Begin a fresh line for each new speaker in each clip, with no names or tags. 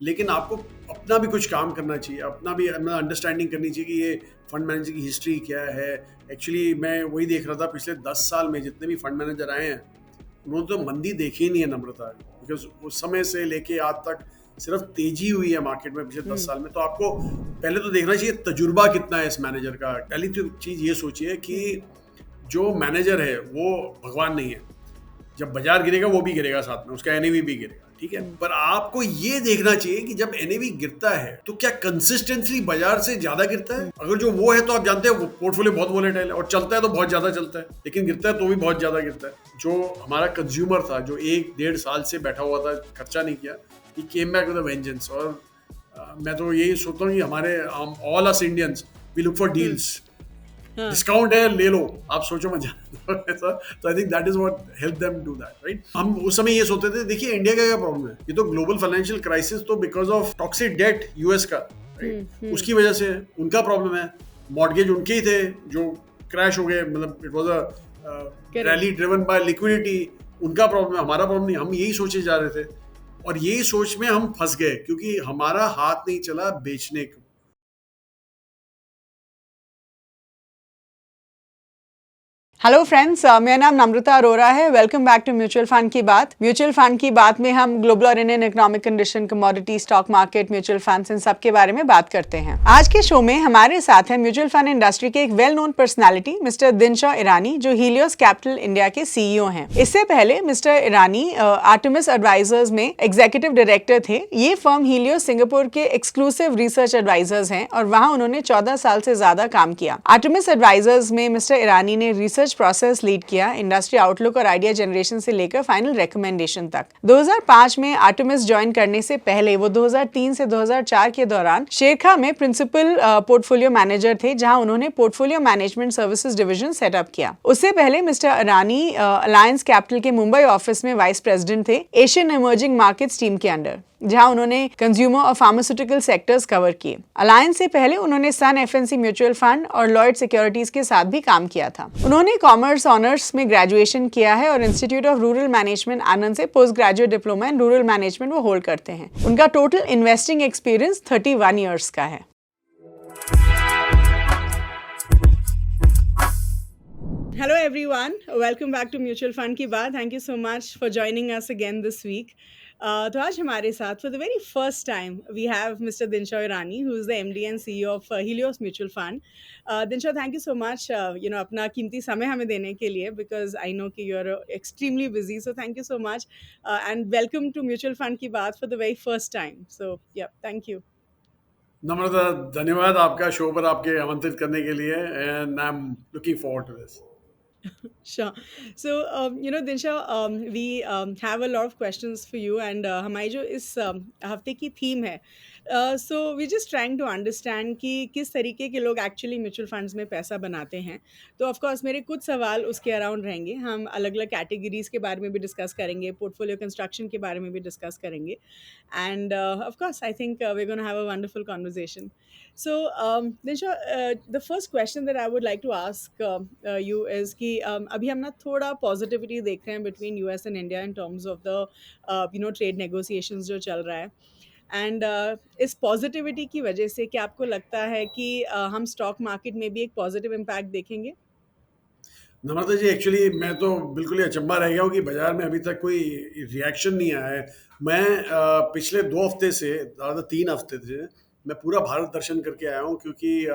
लेकिन आपको अपना भी कुछ काम करना चाहिए, अपना भी अंडरस्टैंडिंग करनी चाहिए कि ये फंड मैनेजर की हिस्ट्री क्या है। एक्चुअली मैं वही देख रहा था, पिछले 10 साल में जितने भी फंड मैनेजर आए हैं उन्होंने तो मंदी देखी ही नहीं है नम्रता, बिकॉज उस समय से लेके आज तक सिर्फ तेजी हुई है मार्केट में पिछले 10 साल में। तो आपको पहले तो देखना चाहिए तजुर्बा कितना है इस मैनेजर का। पहली तो चीज ये सोचिए कि जो मैनेजर है वो भगवान नहीं है। जब बाजार गिरेगा वो भी गिरेगा, साथ में उसका एनएवी भी गिरेगा, ठीक है। पर आपको ये देखना चाहिए कि जब एनएवी गिरता है तो क्या कंसिस्टेंटली बाजार से ज्यादा गिरता है। अगर जो वो है तो आप जानते हैं पोर्टफोलियो बहुत वोलेटाइल है, और चलता है तो बहुत ज्यादा चलता है, लेकिन गिरता है तो भी बहुत ज्यादा गिरता है। जो हमारा कंज्यूमर था जो 1-1.5 साल से बैठा हुआ था, खर्चा नहीं किया, he came back with a vengeance. और मैं तो यही सोचता हूँ कि हमारे all us Indians we look for deals. Discount है, ले लो, आप सोचो मत जाना ऐसा। तो I think that is what help them do that, right. हम उस समय ये सोचते थे, देखिए इंडिया का क्या प्रॉब्लम है, ये तो ग्लोबल फाइनेंशियल क्राइसिस तो because of toxic debt US का, राइट, उसकी वजह से उनका प्रॉब्लम है। मॉर्गेज उनके ही थे जो क्रैश हो गए, मतलब it was a rally driven by liquidity. उनका प्रॉब्लम है, हमारा प्रॉब्लम नहीं। हम यही सोचे जा रहे थे और यही सोच में हम फंस गए, क्योंकि हमारा हाथ नहीं चला बेचने को।
हेलो फ्रेंड्स, मेरा नाम नम्रता अरोरा है। Welcome back to mutual fund की बात। म्यूचुअल फंड की बात में हम ग्लोबल और Indian economic condition, commodity, stock market, mutual funds, इन सब के बारे में बात करते हैं। आज के शो में हमारे साथ है म्यूचुअल फंड इंडस्ट्री के एक well known personality mister Dinshaw Irani, जो हीलियोस कैपिटल इंडिया के सीईओ हैं। इससे पहले मिस्टर ईरानी आर्टेमिस एडवाइजर्स में एग्जीक्यूटिव डायरेक्टर थे। ये फर्म हीलियोस सिंगापुर के एक्सक्लूसिव रिसर्च एडवाइजर्स हैं और वहां उन्होंने 14 साल से ज्यादा काम किया। आर्टेमिस एडवाइजर्स में मिस्टर ईरानी ने रिसर्च प्रोसेस लीड किया, इंडस्ट्री आउटलुक और आइडिया जनरेशन से लेकर फाइनल रिकमेंडेशन तक। 2005 में आर्टेमिस ज्वाइन करने से पहले वो 2003 से 2004 के दौरान शेरखा में प्रिंसिपल पोर्टफोलियो मैनेजर थे, जहां उन्होंने portfolio management services division setup किया। उससे पहले मिस्टर ईरानी अलायंस कैपिटल के मुंबई ऑफिस में वाइस प्रेसिडेंट थे, एशियन इमर्जिंग मार्केट्स टीम के अंडर, जहां उन्होंने कंज्यूमर और फार्मास्यूटिकल सेक्टर्स कवर किए। अलायंस से पहले उन्होंने सन एफएनसी म्यूचुअल फंड और लॉयड सिक्योरिटीज के साथ भी काम किया था। उन्होंने कॉमर्स ऑनर्स में ग्रेजुएशन किया है और इंस्टीट्यूट ऑफ रूरल मैनेजमेंट आनंद से post graduate diploma in rural management वो होल्ड करते हैं। उनका टोटल इन्वेस्टिंग एक्सपीरियंस 31 ईयर्स का है। Hello everyone, welcome back to Mutual Fund की बात। Thank you so much for joining us again this week. तो आज हमारे साथ for the very first time we have Mr. Dinshaw Irani, who is the MD and CEO of Helios Mutual Fund. Dinshaw, thank you so much, अपना कीमती समय हमें देने के लिए, because I know कि you are extremely busy, so thank you so much, and welcome to Mutual Fund की बात for the very first time. So yeah, thank you.
नम्रता, धन्यवाद आपका शो पर आपके आमंत्रित करने के लिए, and I am looking forward to this.
Sure. So, Dinsha, we have a lot of questions for you, and हमारी जो इस हफ्ते की थीम है, so we just trying to understand कि किस तरीके के लोग एक्चुअली म्यूचुअल फंड्स में पैसा बनाते हैं। तो ऑफ कोर्स मेरे कुछ सवाल उसके अराउंड रहेंगे। हम अलग अलग कैटेगरीज के बारे में भी डिस्कस करेंगे, पोर्टफोलियो कंस्ट्रक्शन के बारे में भी डिस्कस करेंगे, end of course I think we're going to have a wonderful conversation. So, Dinsha, the first question that I would like to ask you is कि अभी हम ना थोड़ा पॉजिटिविटी देख रहे हैं between US and India in terms of the trade negotiations जो चल रहा है, एंड इस पॉजिटिविटी की वजह से क्या आपको लगता है कि हम स्टॉक मार्केट में भी एक पॉजिटिव इम्पैक्ट देखेंगे?
नम्रता जी, एक्चुअली मैं तो बिल्कुल ही अचंभा रह गया हूँ कि बाजार में अभी तक कोई रिएक्शन नहीं आया है। मैं पिछले 2 हफ्ते से ज़्यादा 3 हफ्ते से मैं पूरा भारत दर्शन करके आया हूँ, क्योंकि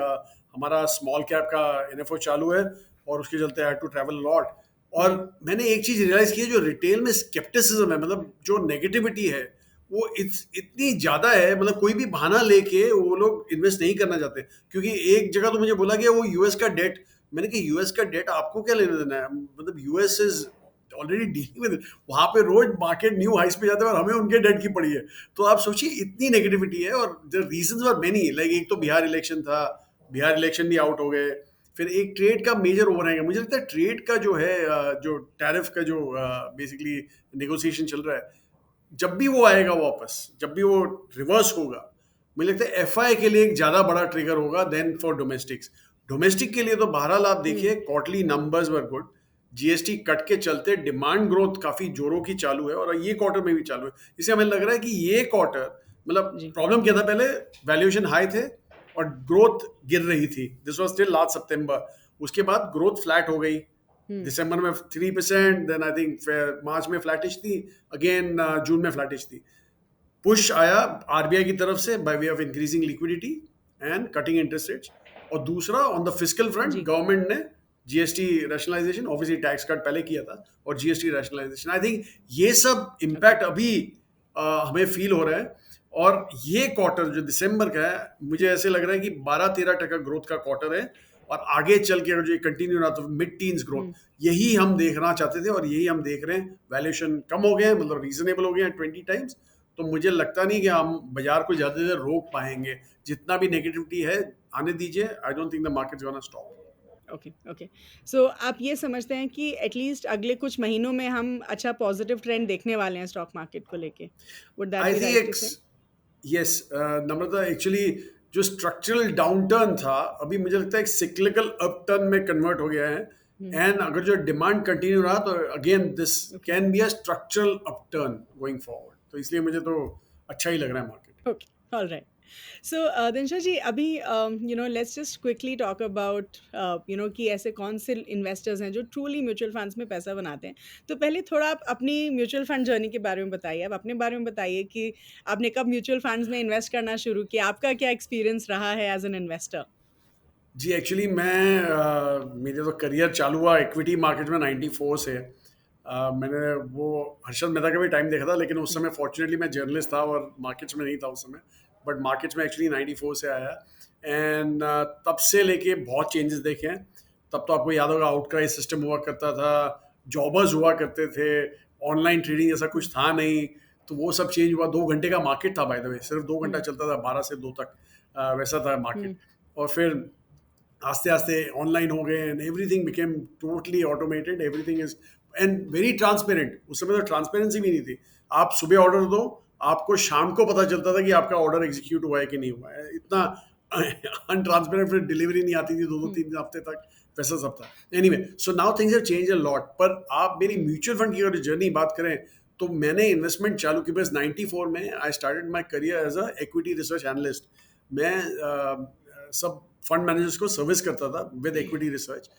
हमारा स्मॉल कैप का एनएफओ चालू है और उसके चलते I had to travel lot. और मैंने एक चीज़ रियलाइज़ की है, जो रिटेल में स्केप्टिसिज्म है, मतलब जो नेगेटिविटी है वो इतनी ज़्यादा है, मतलब कोई भी बहाना लेके वो लोग इन्वेस्ट नहीं करना चाहते। क्योंकि एक जगह तो मुझे बोला गया वो यूएस का डेट, मैंने कहा यूएस का डेट आपको क्या लेना देना है, मतलब US is already dealing with, वहां पे रोज मार्केट न्यू हाइस पे जाते हैं और हमें उनके डेट की पड़ी है। तो आप सोचिए इतनी नेगेटिविटी है, और the reasons were many, like एक तो बिहार इलेक्शन था, बिहार इलेक्शन भी आउट हो गए। फिर एक ट्रेड का मेजर ओवरहैंग है, मुझे लगता है ट्रेड का जो है, जो टैरिफ का जो बेसिकली नेगोशिएशन चल रहा है, जब भी वो आएगा वापस, जब भी वो रिवर्स होगा, मुझे लगता है एफआई के लिए एक ज्यादा बड़ा ट्रिगर होगा देन फॉर डोमेस्टिक्स। डोमेस्टिक के लिए तो बहरहाल आप देखिए quarterly numbers were good, GST cut के चलते डिमांड ग्रोथ काफी जोरों की चालू है, और ये क्वार्टर में भी चालू है। इससे हमें लग रहा है कि ये क्वार्टर मतलब
जी।
प्रॉब्लम क्या था पहले, वैल्यूएशन हाई थे और ग्रोथ गिर रही थी। दिस वाज टिल लास्ट सितंबर। उसके बाद ग्रोथ फ्लैट हो गई।
हुँ,
दिसंबर में 3%, देन आई थिंक मार्च में फ्लैटिश थी, अगेन जून में फ्लैटिश थी। पुश आया आरबीआई की तरफ से by way of increasing liquidity and cutting interest rates. और दूसरा ऑन द फिस्कल फ्रंट
जी।
गवर्नमेंट ने GST rationalisation, obviously tax cut पहले किया था, और जीएसटी रैशनलाइजेशन, आई थिंक ये सब
ओके।
इम्पैक्ट अभी हमें फील हो रहा है। और ये क्वार्टर जो दिसंबर का है, मुझे ऐसे लग रहा है कि 12-13% ग्रोथ का क्वार्टर है, और आगे चल के अगर जो कंटिन्यू रहा तो मिड टीन्स ग्रोथ,
हुँ,
यही हम देखना चाहते थे और यही हम देख रहे हैं। वैल्यूएशन कम हो गए हैं, मतलब रीजनेबल हो गए हैं 20 टाइम्स। तो मुझे लगता नहीं कि हम बाजार को ज्यादा देर रोक पाएंगे। जितना भी नेगेटिविटी है आने दीजिए, I don't think the market gonna stop.
Okay, okay. So आप ये समझते हैं कि एट लीस्ट अगले कुछ महीनों में हम अच्छा पॉज़िटिव ट्रेंड देखने वाले हैं स्टॉक मार्केट को लेके? Would that
I
be
think
right to
X
से?
यस, नम्रता, एक्चुअली जो स्ट्रक्चरल डाउनटर्न था, अभी मुझे लगता है एक सिक्लिकल अपटर्न में कन्वर्ट हो गया है।
हुँ,
एंड अगर जो डिमांड कंटिन्यू रहा तो again this
okay,
can be a structural upturn going forward. तो इसलिए मुझे तो अच्छा ही लग रहा है market.
Okay, alright. So Dinshaw ji, अभी let's just quickly talk about कि ऐसे कौन से इन्वेस्टर्स हैं जो ट्रूली म्यूचुअल फंड्स में पैसा बनाते हैं। तो पहले थोड़ा आप अपनी म्यूचुअल फंड जर्नी के बारे में बताइए। आप अपने बारे में बताइए कि आपने कब म्यूचुअल फंड्स में इन्वेस्ट करना शुरू किया? आपका क्या एक्सपीरियंस रहा है एज़ एन इन्वेस्टर?
जी, एक्चुअली मेरा तो करियर चालू हुआ इक्विटी मार्केट में 94 से। मैंने वो हर्षद मेहता का भी टाइम देखा था, लेकिन उस
जी।
समय फॉर्चुनेटली मैं जर्नलिस्ट था और मार्केट्स में नहीं था उस समय। बट मार्केट्स में एक्चुअली 94 से आया। एंड तब से लेके बहुत चेंजेस देखे हैं। तब तो आपको याद होगा आउटक्राई सिस्टम हुआ करता था, जॉबर्स हुआ करते थे, ऑनलाइन ट्रेडिंग जैसा
हुँ,
कुछ था नहीं। तो वो सब चेंज हुआ। 2 घंटे का मार्केट था बाय द वे, सिर्फ 2 घंटा
हुँ,
चलता था, 12 से 2 तक। वैसा था मार्केट।
हुँ,
और फिर आस्ते आस्ते ऑनलाइन हो गए and everything became totally automated, everything is and very transparent. उस समय तो ट्रांसपेरेंसी भी नहीं थी। आप सुबह ऑर्डर दो, आपको शाम को पता चलता था कि आपका ऑर्डर एग्जीक्यूट हुआ है कि नहीं हुआ है। इतना अनट्रांसपेरेंट, फिर डिलीवरी नहीं आती थी 2-2
हुँ,
3 हफ्ते तक, वैसा सब था। Anyway, so now things have change a lot. पर आप मेरी
हुँ,
म्यूचुअल फंड की अगर जर्नी बात करें, तो मैंने इन्वेस्टमेंट चालू की बस 94 में। I started my career as a equity research analyst. मैं सब फंड मैनेजर्स को सर्विस करता था with equity research.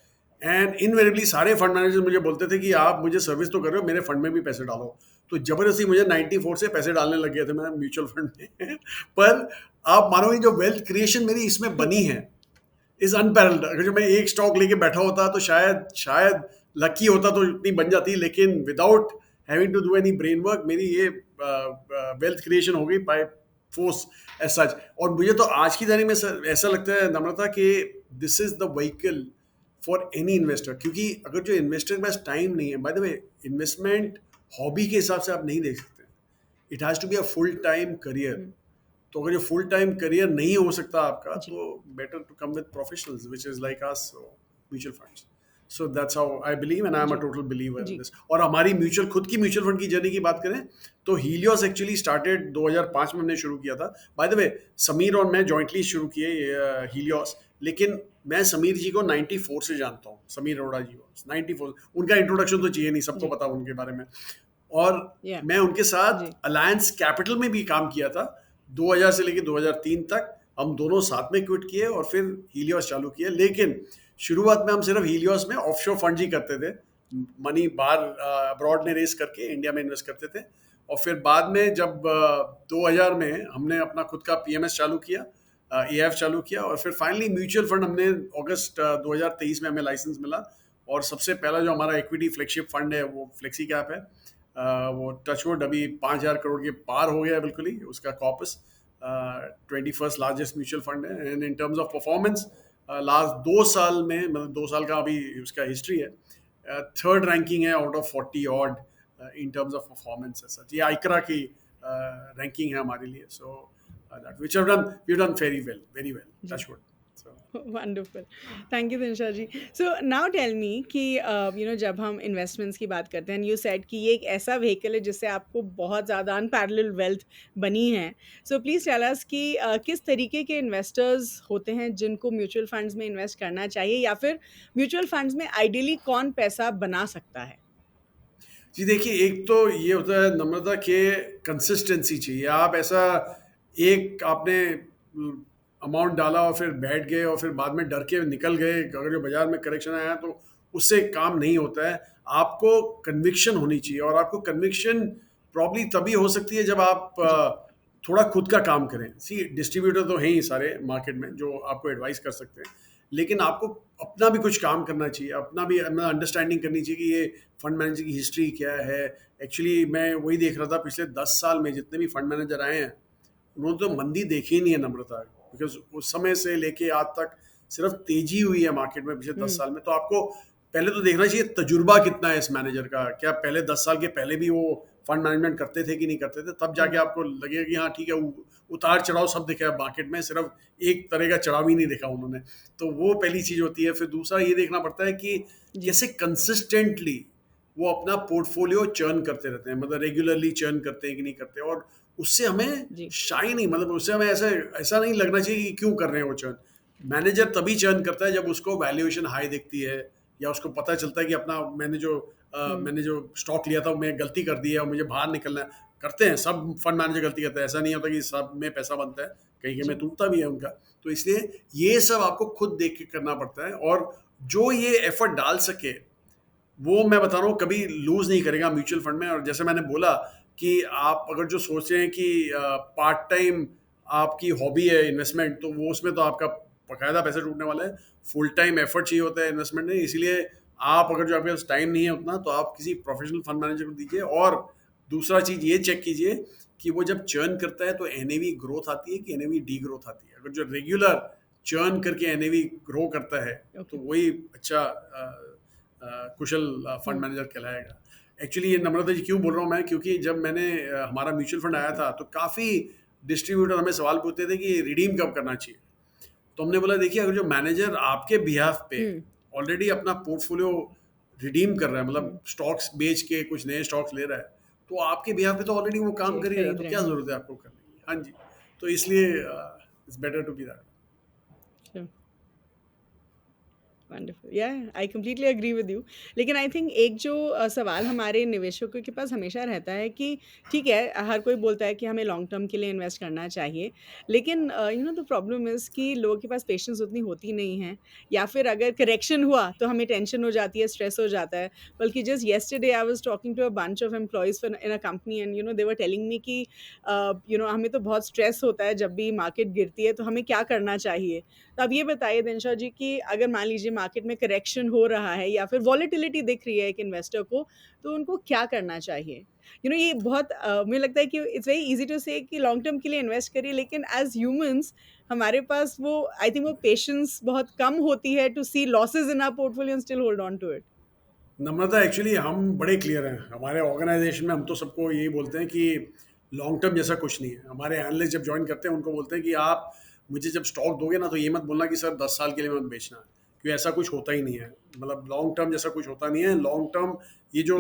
And invariably सारे फंड मैनेजर्स मुझे बोलते थे कि आप मुझे सर्विस तो कर रहे हो, मेरे फंड में भी पैसे डालो। तो जबरदस्ती मुझे 94 से पैसे डालने लग गए थे मैं म्यूचुअल फंड में। पर आप मानोगे, जो वेल्थ क्रिएशन मेरी इसमें बनी है इज अनपैरल्ड। अगर जो मैं एक स्टॉक लेके बैठा होता तो शायद शायद लकी होता तो इतनी बन जाती, लेकिन without having to do any brain work मेरी ये वेल्थ क्रिएशन हो गई बाय फोर्स एज सच। और मुझे तो आज की तारीख में ऐसा लगता है नम्रता कि this is the vehicle for any investor. क्योंकि अगर जो इन्वेस्टर के पास टाइम नहीं है, by the way
okay,
investment hobby के हिसाब से आप नहीं देख सकते। It has to be a full time career.
हुँ,
तो अगर ये फुल टाइम करियर नहीं हो सकता आपका,
जी,
तो better to come with professionals which is like us, mutual funds. So that's how I believe, and I am a
जी,
टोटल बिलीवर इन
जी,
दिस। और हमारी म्यूचुअल खुद की म्यूचुअल फंड की जर्नी की बात करें, तो हीलियोस एक्चुअली स्टार्टेड 2005 में हमने शुरू किया था। बाय द वे समीर और मैं जॉइंटली शुरू किए हीलियोस। लेकिन मैं समीर जी को 94 से जानता हूँ, समीर अरोड़ा जी को 94। उनका इंट्रोडक्शन तो चाहिए नहीं, सबको
जी,
पता उनके बारे में। और
या,
मैं उनके साथ
जी,
अलायंस कैपिटल में भी काम किया था 2000 से लेकर 2003 तक। हम दोनों साथ में क्विट किए और फिर हीलियोस चालू किए। लेकिन शुरुआत में हम सिर्फ हीलियोस में ऑफशोर फंड ही करते थे, मनी बाहर अब्रॉड में रेस करके इंडिया में इन्वेस्ट करते थे। और फिर बाद में जब 2000 में हमने अपना खुद का पीएमएस चालू किया, एएफ चालू किया, और फिर फाइनली म्यूचुअल फंड हमने अगस्त 2023 में हमें लाइसेंस मिला। और सबसे पहला जो हमारा इक्विटी फ्लैगशिप फंड है वो फ्लेक्सी कैप है। वो टचवुड अभी 5,000 करोड़ के पार हो गया है बिल्कुल ही उसका corpus. 21st largest mutual fund है। And in terms of performance, last 2 साल में, मतलब 2 साल का अभी उसका हिस्ट्री है, थर्ड रैंकिंग है out of 40 odd in terms of performance. सच ये आइकरा की रैंकिंग है हमारे लिए। So that which have done, we done very well,
जी।
Touchwood. So
wonderful. Thank you Dinshaw ji. So now tell me कि जब हम इन्वेस्टमेंट्स की बात करते हैं, एंड यू सेड कि ये एक ऐसा व्हीकल है जिससे आपको बहुत ज़्यादा अनपैरेलल वेल्थ बनी है। सो प्लीज़ टेल अस कि किस तरीके के इन्वेस्टर्स होते हैं जिनको म्यूचुअल फंड्स में इन्वेस्ट करना चाहिए, या फिर म्यूचुअल फंड्स में आइडियली कौन पैसा बना सकता है?
जी देखिए, एक तो ये होता है नम्रता के कंसिस्टेंसी चाहिए। आप ऐसा एक आपने अमाउंट डाला और फिर बैठ गए और फिर बाद में डर के निकल गए, अगर जो बाजार में करेक्शन आया तो उससे काम नहीं होता है। आपको कन्विक्शन होनी चाहिए, और आपको कन्विक्शन प्रॉब्ली तभी हो सकती है जब आप
जी।
थोड़ा खुद का काम करें। सी डिस्ट्रीब्यूटर तो हैं ही सारे मार्केट में जो आपको एडवाइस कर सकते हैं, लेकिन आपको अपना भी कुछ काम करना चाहिए, अपना भी अंडरस्टैंडिंग करनी चाहिए कि ये फंड मैनेजर की हिस्ट्री क्या है। एक्चुअली मैं वही देख रहा था, पिछले 10 साल में जितने भी फंड मैनेजर आए हैं उन्होंने तो मंदी देखी ही नहीं है नम्रता, बिकॉज उस समय से लेके आज तक सिर्फ तेजी हुई है मार्केट में पिछले 10 साल में। तो आपको पहले तो देखना चाहिए तजुर्बा कितना है इस मैनेजर का, क्या पहले 10 साल के पहले भी वो फंड मैनेजमेंट करते थे कि नहीं करते थे, तब जाके आपको लगेगा कि हाँ ठीक है, उतार चढ़ाव सब दिखा है मार्केट में, सिर्फ एक तरह का चढ़ाव ही नहीं देखा उन्होंने। तो वो पहली चीज होती है। फिर दूसरा ये देखना पड़ता है कि
जी।
कैसे कंसिस्टेंटली वो अपना पोर्टफोलियो चर्न करते रहते हैं, मतलब रेगुलरली चर्न करते हैं कि नहीं करते। और उससे हमें
जी।
शाइन नहीं, मतलब उससे हमें ऐसा ऐसा नहीं लगना चाहिए कि क्यों कर रहे हैं वो चर्न। मैनेजर तभी चर्न करता है जब उसको वैल्यूएशन हाई दिखती है, या उसको पता चलता है कि अपना मैंने जो स्टॉक लिया था वो मैं गलती कर दी है और मुझे बाहर निकलना है। करते हैं सब फंड मैनेजर, गलती करते हैं, ऐसा नहीं होता कि सब में पैसा बनता है, कहीं कहीं में
जी।
टूटता भी है उनका। तो इसलिए ये सब आपको खुद देख के करना पड़ता है, और जो ये एफर्ट डाल सके वो मैं बता रहा हूँ कभी लूज नहीं करेगा म्यूचुअल फंड में। और जैसे मैंने बोला कि आप अगर जो सोच रहे हैं कि पार्ट टाइम आपकी हॉबी है इन्वेस्टमेंट, तो वो उसमें तो आपका बकायदा पैसे टूटने वाला है। फुल टाइम एफर्ट चाहिए होता है इन्वेस्टमेंट में, इसीलिए आप अगर जो आपके पास टाइम नहीं है उतना, तो आप किसी प्रोफेशनल फंड मैनेजर को दीजिए। और दूसरा चीज ये चेक कीजिए कि वो जब चर्न करता है तो एनएवी ग्रोथ आती है कि एनएवी डी ग्रोथ आती है। अगर जो रेगुलर चर्न करके एनएवी ग्रो करता है तो
ओके।
वही अच्छा कुशल फंड मैनेजर कहलाएगा। एक्चुअली ये नम्रता जी क्यों बोल रहा हूँ मैं, क्योंकि जब मैंने हमारा म्यूचुअल फंड आया
ओके।
था तो काफ़ी डिस्ट्रीब्यूटर हमें सवाल पूछते थे कि रिडीम कब करना चाहिए। तो हमने बोला देखिए, अगर जो मैनेजर आपके बिहाफ पे
हम्म।
ऑलरेडी अपना पोर्टफोलियो रिडीम कर रहा है, मतलब
हम्म।
स्टॉक्स बेच के कुछ नए स्टॉक्स ले रहा है, तो आपके बिहाफ पे तो ऑलरेडी वो काम
जी,
कर ही रहा है,
खरीद
तो
रहे
क्या
हैं।
ज़रूरत है आपको करने की। हाँ जी। तो इसलिए it's better to be that.
Sure. Wonderful, yeah I completely agree with you. लेकिन आई थिंक एक जो सवाल हमारे निवेशकों के पास हमेशा रहता है कि ठीक है, हर कोई बोलता है कि हमें लॉन्ग टर्म के लिए इन्वेस्ट करना चाहिए, लेकिन you know the problem is कि लोगों के पास पेशेंस उतनी होती नहीं है, या फिर अगर करेक्शन हुआ तो हमें टेंशन हो जाती है, स्ट्रेस हो जाता है। बल्कि just yesterday I was talking to a bunch of employees in a company, and you know they were telling me कि यू नो हमें तो बहुत स्ट्रेस होता है जब भी मार्केट गिरती है, तो हमें क्या करना चाहिए? तो अब ये बताइए दिनशा जी कि अगर मान लीजिए मार्केट में करेक्शन हो रहा है या फिर वॉलेटिलिटी दिख रही है एक इन्वेस्टर को, तो उनको क्या करना चाहिए? यू नो ये बहुत मुझे लगता है कि इट्स वेरी ईज़ी टू से कि लॉन्ग टर्म के लिए इन्वेस्ट करिए, लेकिन एज़ ह्यूमन्स हमारे पास वो आई थिंक वो पेशेंस बहुत कम होती है to see losses in our portfolio and still hold on to it.
Namrata, actually हम बड़े क्लियर हैं हमारे ऑर्गेनाइजेशन में। हम तो सबको यही बोलते हैं कि लॉन्ग टर्म जैसा कुछ नहीं है। हमारे एनालिस्ट जब ज्वाइन करते हैं उनको बोलते हैं कि आप मुझे जब स्टॉक दोगे ना, तो ये मत बोलना कि सर 10 साल के लिए मत बेचना, क्योंकि ऐसा कुछ होता ही नहीं है। मतलब लॉन्ग टर्म जैसा कुछ होता नहीं है। लॉन्ग टर्म ये जो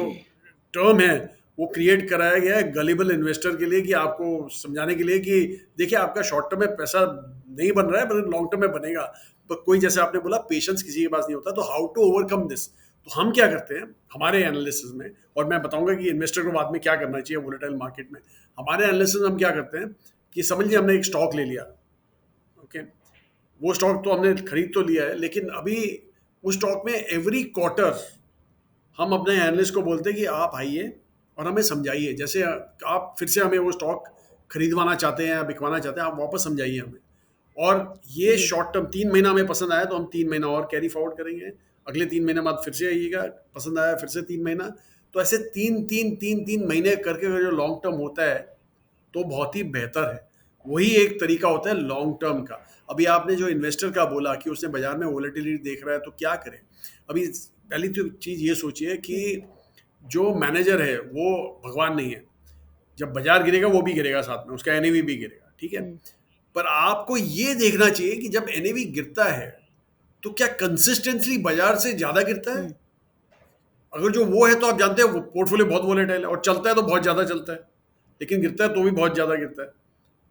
टर्म है वो क्रिएट कराया गया है गलिबल इन्वेस्टर के लिए, कि आपको समझाने के लिए कि देखिए आपका शॉर्ट टर्म में पैसा नहीं बन रहा है पर लॉन्ग टर्म में बनेगा। पर कोई, जैसे आपने बोला, पेशेंस किसी के पास नहीं होता। तो हाउ टू ओवरकम दिस, तो हम क्या करते हैं हमारे एनालिसिस में, और मैं बताऊंगा कि इन्वेस्टर को बाद में क्या करना चाहिए वोलेटाइल मार्केट में। हमारे एनालिसिस में हम क्या करते हैं कि समझ लीजिए हमने एक स्टॉक ले लिया, ओके, वो स्टॉक तो हमने खरीद तो लिया है, लेकिन अभी उस स्टॉक में एवरी क्वार्टर हम अपने एनालिस्ट को बोलते हैं कि आप आइए और हमें समझाइए। जैसे आप फिर से हमें वो स्टॉक खरीदवाना चाहते हैं या बिकवाना चाहते हैं, आप वापस समझाइए हमें। और ये
जी।
शॉर्ट टर्म 3 महीना हमें पसंद आया तो हम 3 महीना और कैरी फॉरवर्ड करेंगे, अगले 3 महीने बाद फिर से आइएगा, पसंद आया फिर से 3 महीना। तो ऐसे 3 3 3 3 महीने करके अगर जो लॉन्ग टर्म होता है तो बहुत ही बेहतर है। वही एक तरीका होता है लॉन्ग टर्म का। अभी आपने जो इन्वेस्टर का बोला कि उसने बाजार में वोलेटिलिटी देख रहा है तो क्या करे। अभी पहली तो चीज़ ये सोचिए कि
हुँ।
जो मैनेजर है वो भगवान नहीं है। जब बाजार गिरेगा वो भी गिरेगा, साथ में उसका एनएवी भी गिरेगा, ठीक है।
हुँ।
पर आपको ये देखना चाहिए कि जब एनएवी गिरता है तो क्या कंसिस्टेंटली बाजार से ज़्यादा गिरता है।
हुँ।
अगर जो वो है तो आप जानते हैं वो पोर्टफोलियो बहुत वोलेटाइल है, और चलता है तो बहुत ज़्यादा चलता है, लेकिन गिरता है तो भी बहुत ज़्यादा गिरता है।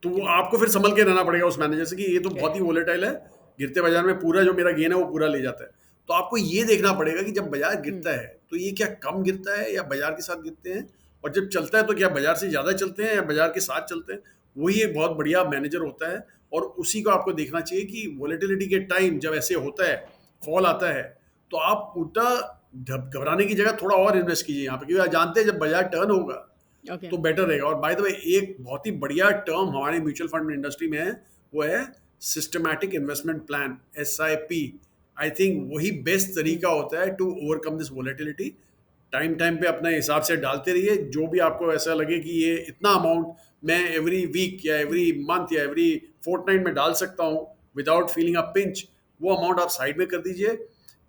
तो वो
करेक्ट।
आपको फिर संभल के रहना पड़ेगा उस मैनेजर से कि ये तो बहुत ही
करेक्ट।
वोलेटाइल है, गिरते बाजार में पूरा जो मेरा गेन है वो पूरा ले जाता है। तो आपको ये देखना पड़ेगा कि जब बाजार
हुँ।
गिरता है तो ये क्या कम गिरता है या बाजार के साथ गिरते हैं, और जब चलता है तो क्या बाजार से ज़्यादा चलते हैं या बाजार के साथ चलते हैं। वही एक बहुत बढ़िया मैनेजर होता है। और उसी को आपको देखना चाहिए कि वॉलेटिलिटी के टाइम जब ऐसे होता है, फॉल आता है, तो आप उल्टा घबराने की जगह थोड़ा और इन्वेस्ट कीजिए यहाँ पे, क्योंकि आप जानते हैं जब बाजार टर्न होगा
ओके।
तो बेटर रहेगा। और बाय द वे एक बहुत ही बढ़िया टर्म हमारे म्यूचुअल फंड इंडस्ट्री में है, वो है systematic investment plan, SIP। I think वही बेस्ट तरीका होता है to overcome this volatility. Time time पे अपने हिसाब से डालते रहिए, जो भी आपको ऐसा लगे कि ये इतना अमाउंट मैं एवरी वीक या एवरी मंथ या एवरी फोर्टनाइट में डाल सकता हूँ विदाउट फीलिंग अ पिंच, वो अमाउंट आप साइड में कर दीजिए।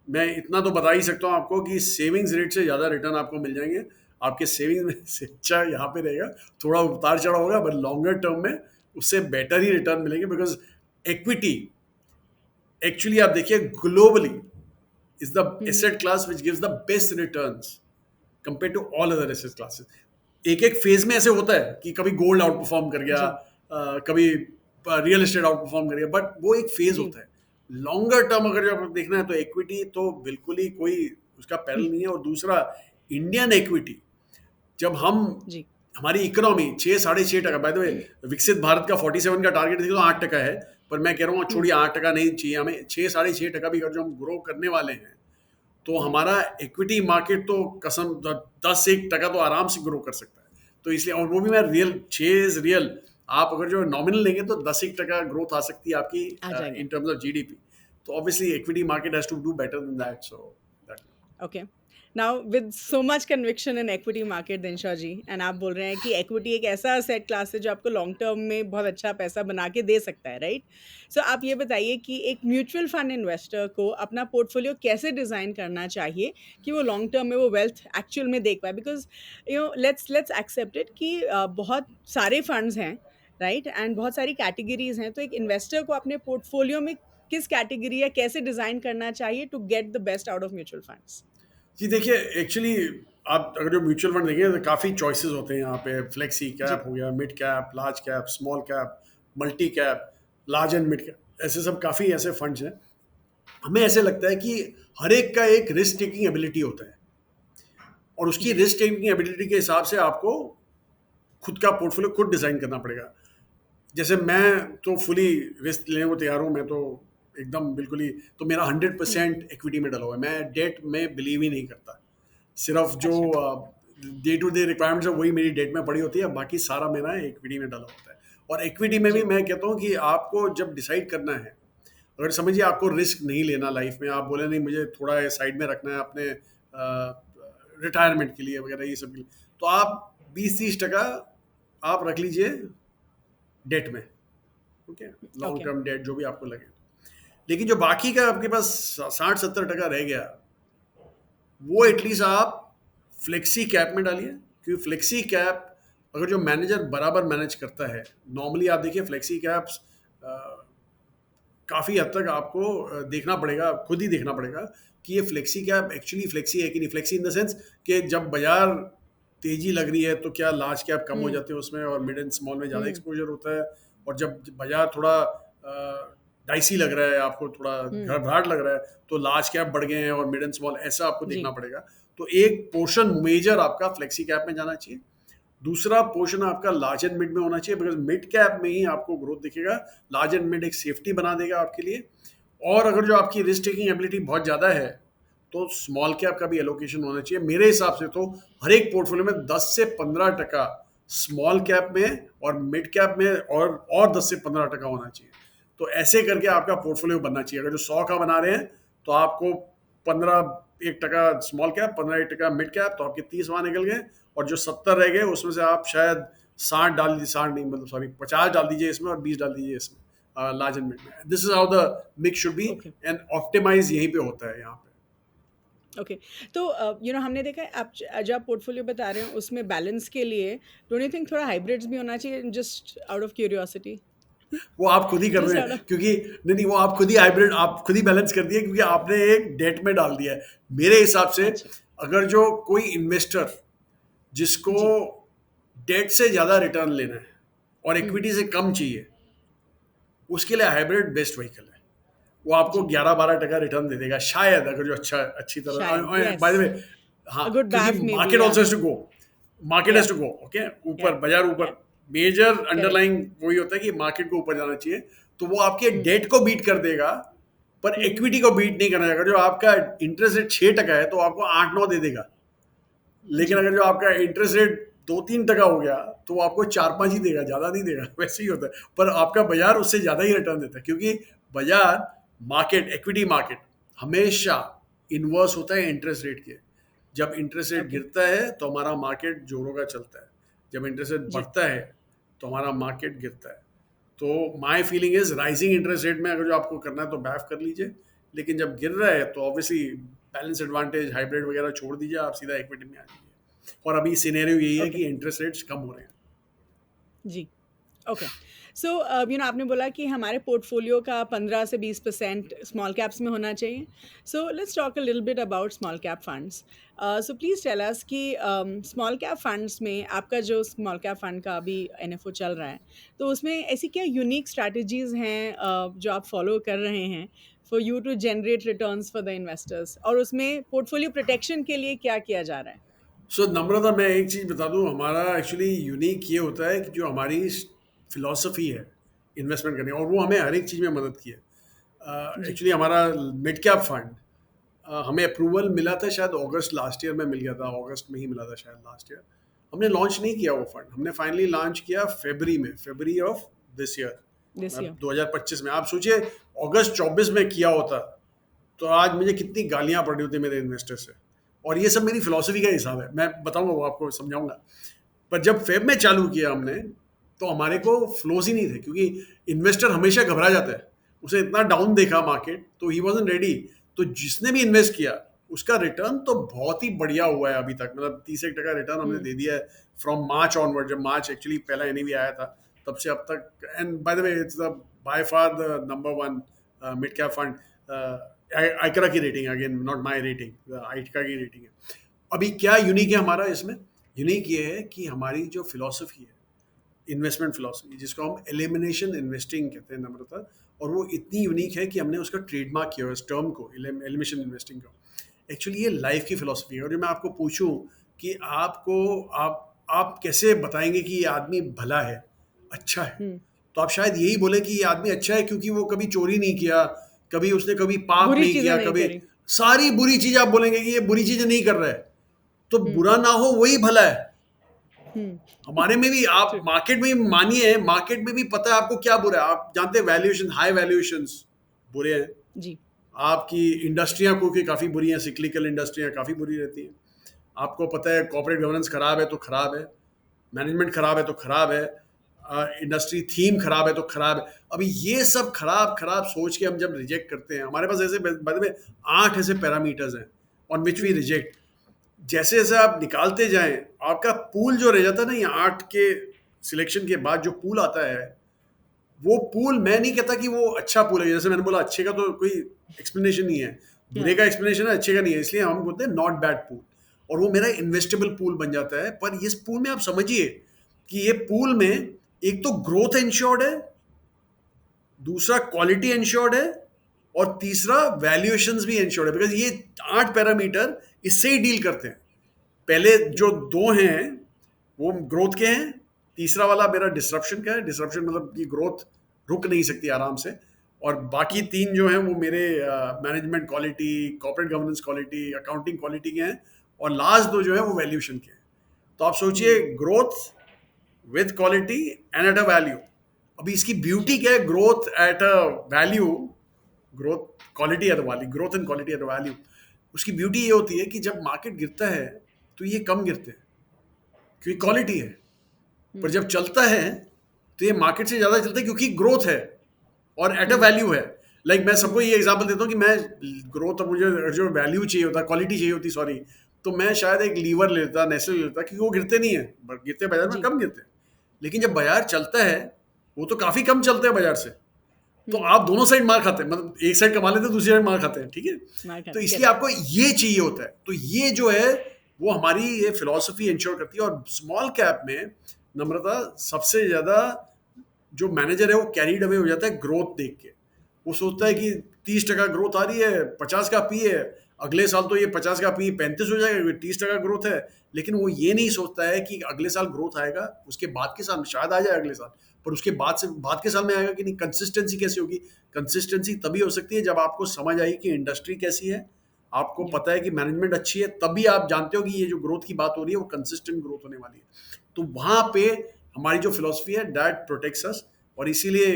मैं इतना तो बता ही सकता हूँ आपको कि सेविंग्स रेट से ज़्यादा रिटर्न आपको मिल जाएंगे। आपके सेविंग्स में से अच्छा यहाँ पे रहेगा, थोड़ा उतार चढ़ाव होगा, बट लॉन्गर टर्म में उससे बेटर ही रिटर्न मिलेंगे। बिकॉज इक्विटी एक्चुअली आप देखिए globally is the asset class which gives the best returns compare to all other asset classes. एक एक फेज में ऐसे होता है कि कभी गोल्ड आउट परफॉर्म कर गया,
जी।
कभी रियल एस्टेट आउट परफॉर्म कर गया, बट वो एक फेज
जी।
होता है। लॉन्गर टर्म अगर जो आपको देखना है तो इक्विटी तो बिल्कुल ही कोई उसका पैरल नहीं है। और दूसरा, इंडियन इक्विटी, जब हम
जी।
हमारी इकोनॉमी 6-6.5%, बाय द वे विकसित भारत का 47 का टारगेट थी तो 8% है, पर मैं कह रहा हूँ छोड़िए 8% नहीं चाहिए हमें, 6-6.5% भी अगर जो हम ग्रो करने वाले हैं तो
जी।
हमारा इक्विटी मार्केट तो कसम 10-1% तो आराम से ग्रो कर सकता है। तो इसलिए, और वो भी मैं रियल, 6 रियल, आप अगर जो नॉमिनल लेंगे तो 10-1% ग्रोथ आ सकती है आपकी
आ जाएंगे।
In terms of GDP। तो obviously equity market has to do better than that, so that.
Okay. Now with so much conviction in equity market Dinsha ji, and आप बोल रहे हैं कि इक्विटी एक ऐसा असेट क्लास है जो आपको लॉन्ग टर्म में बहुत अच्छा पैसा बना के दे सकता है, राइट? सो आप ये बताइए कि एक म्यूचुअल फंड इन्वेस्टर को अपना पोर्टफोलियो कैसे डिज़ाइन करना चाहिए कि वो लॉन्ग टर्म में वो वेल्थ एक्चुअल में देख पाए? बिकॉज लेट्स एक्सेप्ट इट कि बहुत सारे फंड्स हैं, राइट? एंड बहुत सारी कैटेगरीज हैं, तो एक इन्वेस्टर को अपने पोर्टफोलियो में किस कैटेगरी या कैसे डिज़ाइन करना चाहिए to get the best out of mutual funds?
जी देखिए, एक्चुअली आप अगर जो म्यूचुअल फंड देखें तो काफ़ी चॉइसेस होते हैं यहाँ पे। फ्लेक्सी कैप
जी।
हो गया, mid cap, large cap, small cap, multi cap, large and mid cap, ऐसे सब काफ़ी ऐसे फंड्स हैं। हमें ऐसे लगता है कि हर एक का एक रिस्क टेकिंग एबिलिटी होता है, और उसकी
जी।
रिस्क टेकिंग एबिलिटी के हिसाब से आपको खुद का पोर्टफोलियो खुद डिज़ाइन करना पड़ेगा। जैसे मैं तो फुली रिस्क लेने को तैयार हूँ, मैं तो एकदम बिल्कुल ही, तो मेरा 100% इक्विटी में डला हुआ है। मैं डेट में बिलीव ही नहीं करता। सिर्फ जो
अच्छा।
डे टू डे रिक्वायरमेंट्स है वही मेरी डेट में पड़ी होती है, बाकी सारा मेरा इक्विटी में डला होता है। और इक्विटी में भी
जी।
मैं कहता हूँ कि आपको जब डिसाइड करना है, अगर समझिए आपको रिस्क नहीं लेना लाइफ में, आप बोले नहीं मुझे थोड़ा साइड में रखना है अपने रिटायरमेंट के लिए वगैरह ये सब के लिए, तो आप 20-30% आप रख लीजिए डेट में, okay, long
okay.
Term debt जो भी आपको लगे। लेकिन जो बाकी का आपके पास 60-70% रह गया, वो
जी।
एटलीस्ट आप फ्लेक्सी कैप में डालिए। क्योंकि फ्लेक्सी कैप अगर जो मैनेजर बराबर मैनेज करता है, नॉर्मली आप देखिए फ्लेक्सी कैप्स काफ़ी हद तक आपको देखना पड़ेगा, खुद ही देखना पड़ेगा कि ये फ्लेक्सी कैप एक्चुअली फ्लेक्सी है कि नहीं। फ्लेक्सी इन द सेंस कि जब बाजार तेजी लग रही है तो क्या लार्ज कैप कम हो
हुँ।
जाते हैं उसमें और मिड एंड स्मॉल में ज़्यादा
हुँ।
एक्सपोजर होता है। और जब बाजार थोड़ा डाइसी लग रहा है, आपको थोड़ा
हुँ।
घबराहट लग रहा है, तो लार्ज कैप बढ़ गए हैं और मिड एंड स्मॉल, ऐसा आपको
जी।
देखना पड़ेगा। तो एक पोर्शन मेजर आपका फ्लेक्सी कैप में जाना चाहिए, दूसरा पोर्शन आपका लार्ज एंड मिड में होना चाहिए, बिकॉज मिड कैप में ही आपको ग्रोथ दिखेगा। लार्ज एंड मिड एक सेफ्टी बना देगा आपके लिए। और अगर जो आपकी रिस्क टेकिंग एबिलिटी बहुत ज़्यादा है तो स्मॉल कैप का भी एलोकेशन होना चाहिए। मेरे हिसाब से तो हर एक पोर्टफोलियो में 10 से 15% स्मॉल कैप में और मिड कैप में और 10 से 15% होना चाहिए। तो ऐसे करके आपका पोर्टफोलियो बनना चाहिए। अगर जो 100 का बना रहे हैं तो आपको 15-1% स्मॉल कैप, 15-1% मिड कैप, तो आपके 30 वहाँ निकल गए। और जो 70 रह गए उसमें से आप शायद 60 डाल दीजिए, 60 नहीं मतलब सॉरी 50 डाल दीजिए इसमें और 20 डाल दीजिए इसमें, लार्ज एंड मिड में। This is how the mix should be,
okay.
And optimise यहीं पे होता है यहाँ पे।
ओके। तो हमने देखा है आप जो आप पोर्टफोलियो बता रहे हैं उसमें बैलेंस के लिए डोंट यू थिंक थोड़ा हाइब्रिड्स भी होना चाहिए, जस्ट आउट ऑफ क्यूरियोसिटी?
वो आप खुद ही कर
जस्ट
रहे
आउट
हैं,
ऑफ।
क्योंकि नहीं नहीं वो आप खुद ही हाइब्रिड, आप खुद ही बैलेंस कर दिए क्योंकि आपने एक डेट में डाल दिया है। मेरे हिसाब से
अच्छा।
अगर जो कोई इन्वेस्टर जिसको
जी।
डेट से ज्यादा रिटर्न लेना है और
हुँ।
इक्विटी से कम चाहिए, उसके लिए हाइब्रिड बेस्ट व्हीकल है। वो आपको
जी।
11-12% रिटर्न दे देगा शायद, अगर जो अच्छी तरह,
शायद, येस।
बाय द वे। हाँ,
अ गुड
क्योंकि
both may be,
market
yeah.
Also has to go, market
yeah.
Has to go, okay,
yeah.
ऊपर बाजार ऊपर
या।
मेजर अंडरलाइंग वही होता है कि मार्केट को ऊपर जाना चाहिए, तो वो आपके डेट को बीट कर देगा पर इक्विटी को बीट नहीं करना चाहेगा। जो आपका इंटरेस्ट रेट 6% है तो आपको 8-9 दे देगा, लेकिन अगर जो आपका इंटरेस्ट रेट 2-3% हो गया तो वो आपको 4-5 ही देगा, ज्यादा नहीं देगा। वैसे ही होता है, पर आपका बाजार उससे ज्यादा ही रिटर्न देता है, क्योंकि बाजार, मार्केट, इक्विटी मार्केट हमेशा इन्वर्स होता है इंटरेस्ट रेट के। जब इंटरेस्ट रेट गिरता है तो हमारा मार्केट जोरों का चलता है, जब इंटरेस्ट रेट बढ़ता है तो हमारा मार्केट गिरता है। तो my feeling is rising interest rate में अगर जो आपको करना है तो बैफ कर लीजिए, लेकिन जब गिर रहा है तो ऑब्वियसली बैलेंस एडवांटेज, हाइब्रिड वगैरह छोड़ दीजिए, आप सीधा इक्विटी में आ जाइए। और अभी सिनेरियो यही है कि इंटरेस्ट रेट्स कम हो रहे हैं।
जी, ओके। सो आपने बोला कि हमारे पोर्टफोलियो का 15 से 20% स्मॉल कैप्स में होना चाहिए। So let's talk a little bit about small cap funds. So please tell us कि स्मॉल कैप फंड्स में आपका जो स्मॉल कैप फंड का अभी एनएफओ चल रहा है, तो उसमें ऐसी क्या यूनिक स्ट्रैटेजीज़ हैं जो आप फॉलो कर रहे हैं for you to generate returns for the investors, और उसमें पोर्टफोलियो प्रोटेक्शन के लिए क्या किया जा रहा है?
सो नम्रता, मैं एक चीज़ बता दूं, हमारा एक्चुअली यूनिक ये होता है कि जो हमारी फिलॉसफी है इन्वेस्टमेंट करने, और वो हमें हर एक चीज़ में मदद की है।
जी,
एक्चुअली हमारा मिड कैप फंड, हमें अप्रूवल मिला था शायद अगस्त लास्ट ईयर में मिल गया था, अगस्त में ही मिला था शायद लास्ट ईयर। हमने लॉन्च नहीं किया वो फंड, हमने फाइनली लॉन्च किया फरवरी में, February of this year,
this year.
2025 में। आप सोचिए अगस्त 24 में किया होता तो आज मुझे कितनी गालियां पड़ रही होती मेरे इन्वेस्टर से। और ये सब मेरी फिलॉसफी का हिसाब है, मैं बताऊंगा, वो आपको समझाऊंगा। पर जब फेब में चालू किया हमने तो हमारे को फ्लोज ही नहीं थे, क्योंकि इन्वेस्टर हमेशा घबरा जाता है, उसे इतना डाउन देखा मार्केट तो ही वॉजंट रेडी। तो जिसने भी इन्वेस्ट किया उसका रिटर्न तो बहुत ही बढ़िया हुआ है अभी तक, मतलब 31% रिटर्न हमने दे दिया है फ्रॉम मार्च ऑनवर्ड। जब मार्च एक्चुअली पहला एनएवी आया था तब से अब तक। And by the way it's the by far the number one mid cap fund. ICRA की rating, again not my rating, ICRA की रेटिंग है। अभी क्या यूनिक है हमारा इसमें? यूनिक ये है कि हमारी जो फिलॉसफी है, इन्वेस्टमेंट फिलॉसफी, जिसको हम एलिमिनेशन इन्वेस्टिंग कहते हैं नम्रता, और वो इतनी यूनिक है कि हमने उसका ट्रेडमार्क किया है इस टर्म को, एलिमिनेशन इन्वेस्टिंग को। एक्चुअली ये लाइफ की फिलॉसफी है। और जो मैं आपको पूछूं कि आप कैसे बताएंगे कि ये आदमी भला है, अच्छा है, तो आप शायद यही बोले कि ये आदमी अच्छा है क्योंकि वो कभी चोरी नहीं किया, कभी उसने कभी पाप
बुरी
नहीं
चीजें
किया,
नहीं
कभी
करी।
सारी बुरी चीजें आप बोलेंगे कि ये बुरी चीजें नहीं कर रहा है, तो बुरा ना हो वही भला है। हमारे में भी, आप
True.
मार्केट में भी मानिए, मार्केट में भी पता है आपको क्या बुरा है। आप जानते हैं वैल्यूएशन, हाई वैल्यूएशंस बुरे हैं।
जी,
आपकी इंडस्ट्रियां क्योंकि काफ़ी बुरी हैं, सिक्लिकल इंडस्ट्रियां काफ़ी बुरी रहती हैं। आपको पता है कॉर्पोरेट गवर्नेंस खराब है तो खराब है, मैनेजमेंट खराब है तो खराब है, इंडस्ट्री थीम खराब है तो खराब है। अभी ये सब खराब खराब सोच के हम जब रिजेक्ट करते हैं, हमारे पास ऐसे बाद में 8 ऐसे पैरामीटर्स हैं ऑन विच वी रिजेक्ट। जैसे जैसे आप निकालते जाएं, आपका पूल जो रह जाता है ना, ये 8 के सिलेक्शन के बाद जो पूल आता है, वो पूल, मैं नहीं कहता कि वो अच्छा पूल है। जैसे मैंने बोला, अच्छे का तो कोई एक्सप्लेनेशन नहीं है, बुरे
हाँ,
का एक्सप्लेनेशन है, अच्छे का नहीं है, इसलिए हम बोलते हैं नॉट बैड पूल। और वो मेरा इन्वेस्टेबल पूल बन जाता है। पर इस पूल में आप समझिए कि ये पूल में एक तो ग्रोथ इंश्योर्ड है, दूसरा क्वालिटी इंश्योर्ड है, और तीसरा वैल्यूएशंस भी इंश्योर्ड है, बिकॉज ये 8 पैरामीटर इससे ही डील करते हैं। पहले जो 2 हैं वो ग्रोथ के हैं, तीसरा वाला मेरा डिसरप्शन का है। डिसरप्शन मतलब कि ग्रोथ रुक नहीं सकती आराम से, और बाकी 3 जो हैं वो मेरे management quality, corporate governance quality, accounting quality के हैं, और लास्ट 2 जो है वो वैल्यूएशन के हैं। तो आप सोचिए, growth with quality and at a value. अभी इसकी ब्यूटी क्या है? Growth at a value, growth quality eight value, growth and quality eight value. उसकी ब्यूटी ये होती है कि जब मार्केट गिरता है तो ये कम गिरते हैं क्योंकि क्वालिटी है, पर जब चलता है तो ये मार्केट से ज्यादा चलता है क्योंकि ग्रोथ है और एट अ वैल्यू है। लाइक मैं सबको ये एग्जांपल देता हूँ कि मैं ग्रोथ, और मुझे जो वैल्यू चाहिए होता, क्वालिटी चाहिए होती, सॉरी, तो मैं शायद एक लीवर लेता, नेस्ले लेता, क्योंकि वो गिरते नहीं है, गिरते बाजार में
जी,
कम गिरते हैं। लेकिन जब बाजार चलता है, वो तो काफी कम चलते हैं बाजार से, तो आप दोनों साइड मार खाते हैं, मतलब एक साइड कमा लेते हैं, दूसरी साइड मार खाते हैं, ठीक है। तो
मार्केट
इसलिए
करेक्ट।
आपको ये चाहिए होता है। तो ये जो है वो हमारी ये फिलॉसफी इंश्योर करती है। और स्मॉल कैप में नम्रता सबसे ज्यादा जो मैनेजर है वो कैरीड अवे हो जाता है ग्रोथ देख के। वो सोचता है कि 30% ग्रोथ आ रही है, 50 का पी है, अगले साल तो ये 50 का पी 35 हो जाएगा, 30% ग्रोथ है, लेकिन वो ये नहीं सोचता है कि अगले साल ग्रोथ आएगा, उसके बाद के साल शायद आ जाए अगले साल, पर उसके बाद के साल में आएगा कि नहीं, कंसिस्टेंसी कैसे होगी? कंसिस्टेंसी तभी हो सकती है जब आपको समझ आई कि इंडस्ट्री कैसी है, आपको
Yeah.
पता है कि मैनेजमेंट अच्छी है, तभी आप जानते हो कि ये जो ग्रोथ की बात हो रही है वो कंसिस्टेंट ग्रोथ होने वाली है। तो वहाँ पे हमारी जो फिलॉसफी है दैट प्रोटेक्ट्स अस, और इसीलिए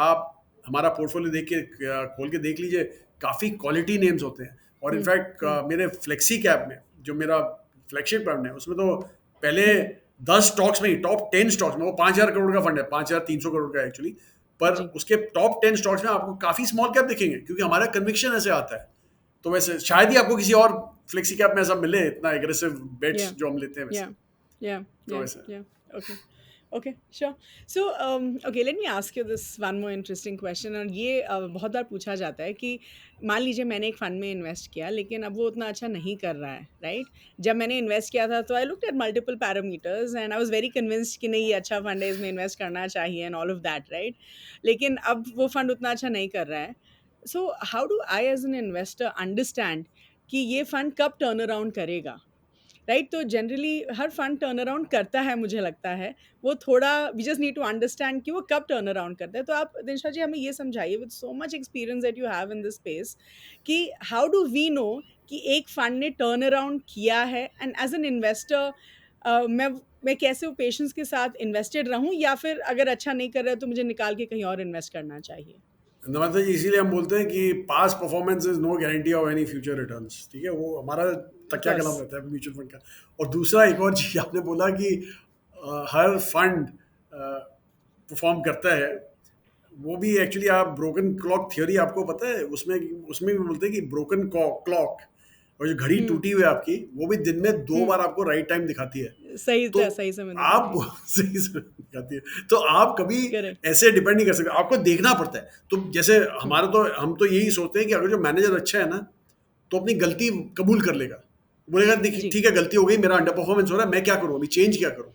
आप हमारा पोर्टफोलियो देख के खोल के देख लीजिए, काफ़ी क्वालिटी नेम्स होते हैं। और
Hmm.
In fact
Hmm.
मेरे फ्लेक्सी कैप में जो मेरा फ्लैगशिप फंड है उसमें तो पहले
Hmm.
10 स्टॉक्स में ही, टॉप 10 स्टॉक्स में, वो 5,000 करोड़ का फंड है, 5,300 करोड़ का एक्चुअली, पर
जी.
उसके टॉप 10 स्टॉक्स में आपको काफ़ी स्मॉल कैप दिखेंगे, क्योंकि हमारा कन्विक्शन ऐसे आता है। तो वैसे शायद ही आपको किसी और फ्लेक्सी कैप में ऐसा मिले, इतना एग्रेसिव बेट्स
Yeah.
जो हम लेते हैं वैसे।
Yeah. Yeah.
तो
Yeah.
वैसे
Yeah. Okay. Okay, sure. So, okay, let me ask you this one more interesting question. और ये बहुत बार पूछा जाता है कि मान लीजिए मैंने एक फंड में इन्वेस्ट किया, लेकिन अब वो उतना अच्छा नहीं कर रहा है, राइट? जब मैंने इन्वेस्ट किया था तो I looked at multiple parameters and I was very convinced कि नहीं, ये अच्छा फंड है, इसमें इन्वेस्ट करना चाहिए and all of that, right? लेकिन अब वो फंड उतना अच्छा नहीं कर रहा है। So how do I as an investor understand कि ये फंड कब टर्न अराउंड करेगा, राइट? तो जनरली हर फंड टर्न अराउंड करता है, मुझे लगता है वो थोड़ा, we just need to understand कि वो कब टर्न अराउंड करता है। तो आप दिनशा जी हमें ये समझाइए, with so much experience that you have in this space, कि हाउ डू वी नो कि एक फंड ने टर्न अराउंड किया है, एंड एज एन इन्वेस्टर मैं कैसे वो पेशेंस के साथ इन्वेस्टेड रहूं, या फिर अगर अच्छा नहीं कर रहा है तो मुझे निकाल के कहीं और इन्वेस्ट करना चाहिए?
नमस्ते जी, इसीलिए हम बोलते हैं कि past performance is no guarantee of any future returns, ठीक है? वो हमारा
ऑफ
तकिया
कोर्स।
कलम रहता है म्यूचुअल फंड का। और दूसरा एक और चीज़ आपने बोला कि हर फंड परफॉर्म करता है, वो भी एक्चुअली, आप ब्रोकन क्लॉक थ्योरी आपको पता है, उसमें उसमें भी बोलते हैं कि ब्रोकन क्लॉक, और जो घड़ी
हम्म।
टूटी हुई है आपकी, वो भी दिन में 2 बार
हम्म।
आपको राइट टाइम दिखाती है।
सही
तो
सही समय
आप
दिखाती है।
सही समय दिखाती है, तो आप कभी
करेक्ट।
ऐसे डिपेंड नहीं कर सकते, आपको देखना पड़ता है। तो जैसे हमारा तो, हम तो यही सोचते हैं कि अगर जो मैनेजर अच्छा है ना, तो अपनी गलती कबूल कर लेगा, बोलेगा देखिए
जी।
ठीक है, गलती हो गई, मेरा अंडर परफॉर्मेंस हो रहा है, मैं क्या करूँ अभी, चेंज क्या करूँ?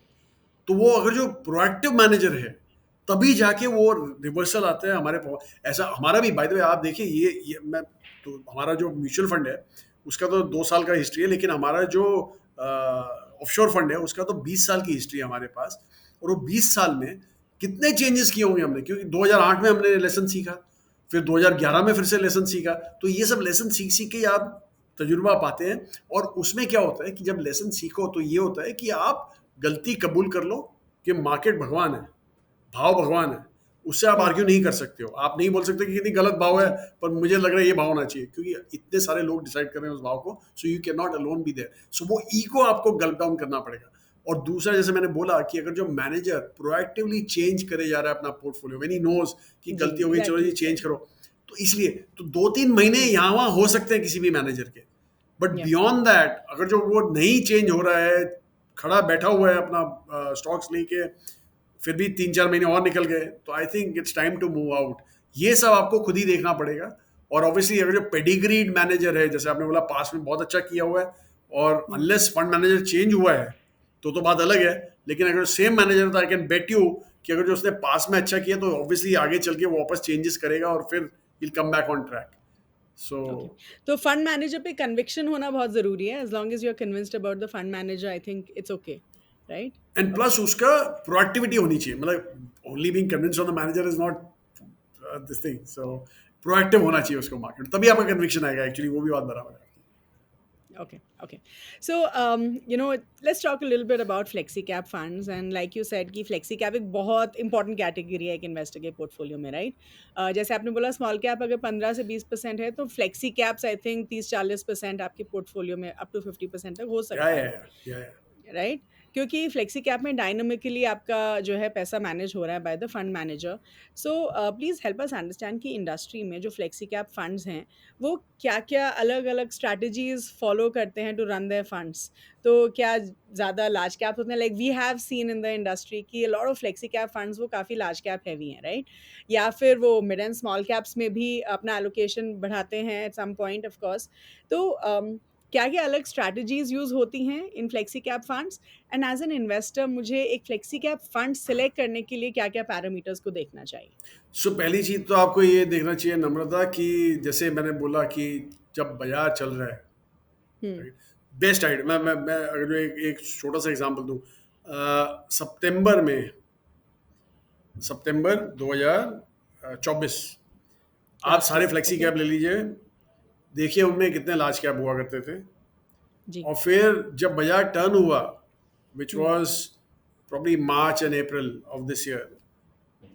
तो वो अगर जो प्रोएक्टिव मैनेजर है, तभी जाके वो रिवर्सल आता है हमारे ऐसा हमारा भी, बाय द वे आप देखिए, ये मैं, तो हमारा जो म्यूचुअल फंड है उसका तो 2 साल का हिस्ट्री है, लेकिन हमारा जो ऑफशोर फंड है उसका तो 20 साल की हिस्ट्री है हमारे पास। और वो 20 साल में कितने चेंजेस किए होंगे हमने, क्योंकि 2008 में हमने लेसन सीखा, फिर 2011 में फिर से लेसन सीखा, तो ये सब लेसन सीख सीख के आप तजुर्बा पाते हैं। और उसमें क्या होता है कि जब लेसन सीखो तो ये होता है कि आप गलती कबूल कर लो कि मार्केट भगवान है, भाव भगवान है, उससे आप आर्ग्यू नहीं कर सकते हो, आप नहीं बोल सकते कि कितनी गलत भाव है,
जी।
पर मुझे लग रहा है ये भाव होना चाहिए, क्योंकि इतने सारे लोग डिसाइड कर रहे हैं उस भाव को, so you can not alone be there, so वो ईगो आपको गल्प डाउन करना पड़ेगा। और दूसरा, जैसे मैंने बोला कि अगर जो मैनेजर प्रोएक्टिवली चेंज करे जा रहा है अपना पोर्टफोलियो, व्हेन ही नोज कि
जी,
गलती हो गई, चलो जी चेंज
एग्जैक्टली।
करो, तो इसलिए तो 2-3 महीने यहाँ वहाँ हो सकते हैं किसी भी मैनेजर के, बट
या।
बियॉन्ड दैट अगर जो वो नहीं चेंज हो रहा है, खड़ा बैठा हुआ है अपना स्टॉक्स लेके, फिर भी 3-4 महीने और निकल गए, तो I think it's time to move out. ये सब आपको खुद ही देखना पड़ेगा। और ऑब्वियसली अगर जो पेडिग्रीड मैनेजर है, जैसे आपने बोला पास में बहुत अच्छा किया हुआ है, और अनलेस फंड मैनेजर चेंज हुआ है तो बात अलग है, लेकिन अगर सेम मैनेजर था, आई कैन बेट यू कि अगर जो उसने पास में अच्छा किया तो ऑब्वियसली आगे चल के वो वापस चेंजेस करेगा और फिर will come back on track. So
okay. तो फंड मैनेजर पे कन्विक्शन होना बहुत ज़रूरी है। As long as you are convinced about the fund manager, I think it's okay, right?
And
okay.
Plus उसका प्रोएक्टिविटी होनी चाहिए, मतलब only being convinced on the manager is not this thing, so proactive होना चाहिए उसको market, तभी आपका conviction आएगा, एक्चुअली वो भी बात बराबर है।
Okay, okay. So, let's talk a little bit about flexi cap funds. And like you said, कि flexi cap एक बहुत important category है एक investor के portfolio में, right? जैसे आपने बोला small cap अगर 15 से 20% है, तो flexi caps I think 30-40% आपके portfolio में up to 50% तक हो
या
सकता
या
है,
या या
राइट? क्योंकि फ्लेक्सी कैप में डायनामिकली आपका जो है पैसा मैनेज हो रहा है by the fund manager. So please help us understand कि इंडस्ट्री में जो फ्लेक्सी कैप फंड्स हैं, वो क्या-क्या अलग-अलग स्ट्रैटेजीज़ फॉलो करते हैं टू रन देयर फंड्स? तो क्या ज़्यादा लार्ज कैप होते हैं? Like we have seen in the industry कि a lot of flexi cap funds वो काफ़ी लार्ज कैप हेवी हैं, राइट? या फिर वो मिड एंड स्मॉल कैप्स में भी अपना एलोकेशन बढ़ाते हैं at some point of course. तो क्या-क्या अलग स्ट्रैटेजीज़ यूज़ होती हैं in flexi cap funds? And as an investor मुझे एक फ्लेक्सी कैप फंड सेलेक्ट करने के लिए क्या-क्या पैरामीटर्स को देखना चाहिए?
सो पहली चीज तो आपको ये देखना चाहिए नम्रता, कि जैसे मैंने बोला कि जब बाजार चल रहा है,
हम्म।
बेस्ट आइडिया, मैं अगर जो एक छोटा सा एग्जांपल दूं, सितंबर में, सितंबर 2024, आप
लास्ट
सारे
ईयर।
Flexi
okay.
कैप ले लीजिए, देखिए उनमें कितने लार्ज कैप हुआ करते थे।
जी।
और फिर जब बाजार टर्न हुआ, which
hmm.
Was probably March and April of this year,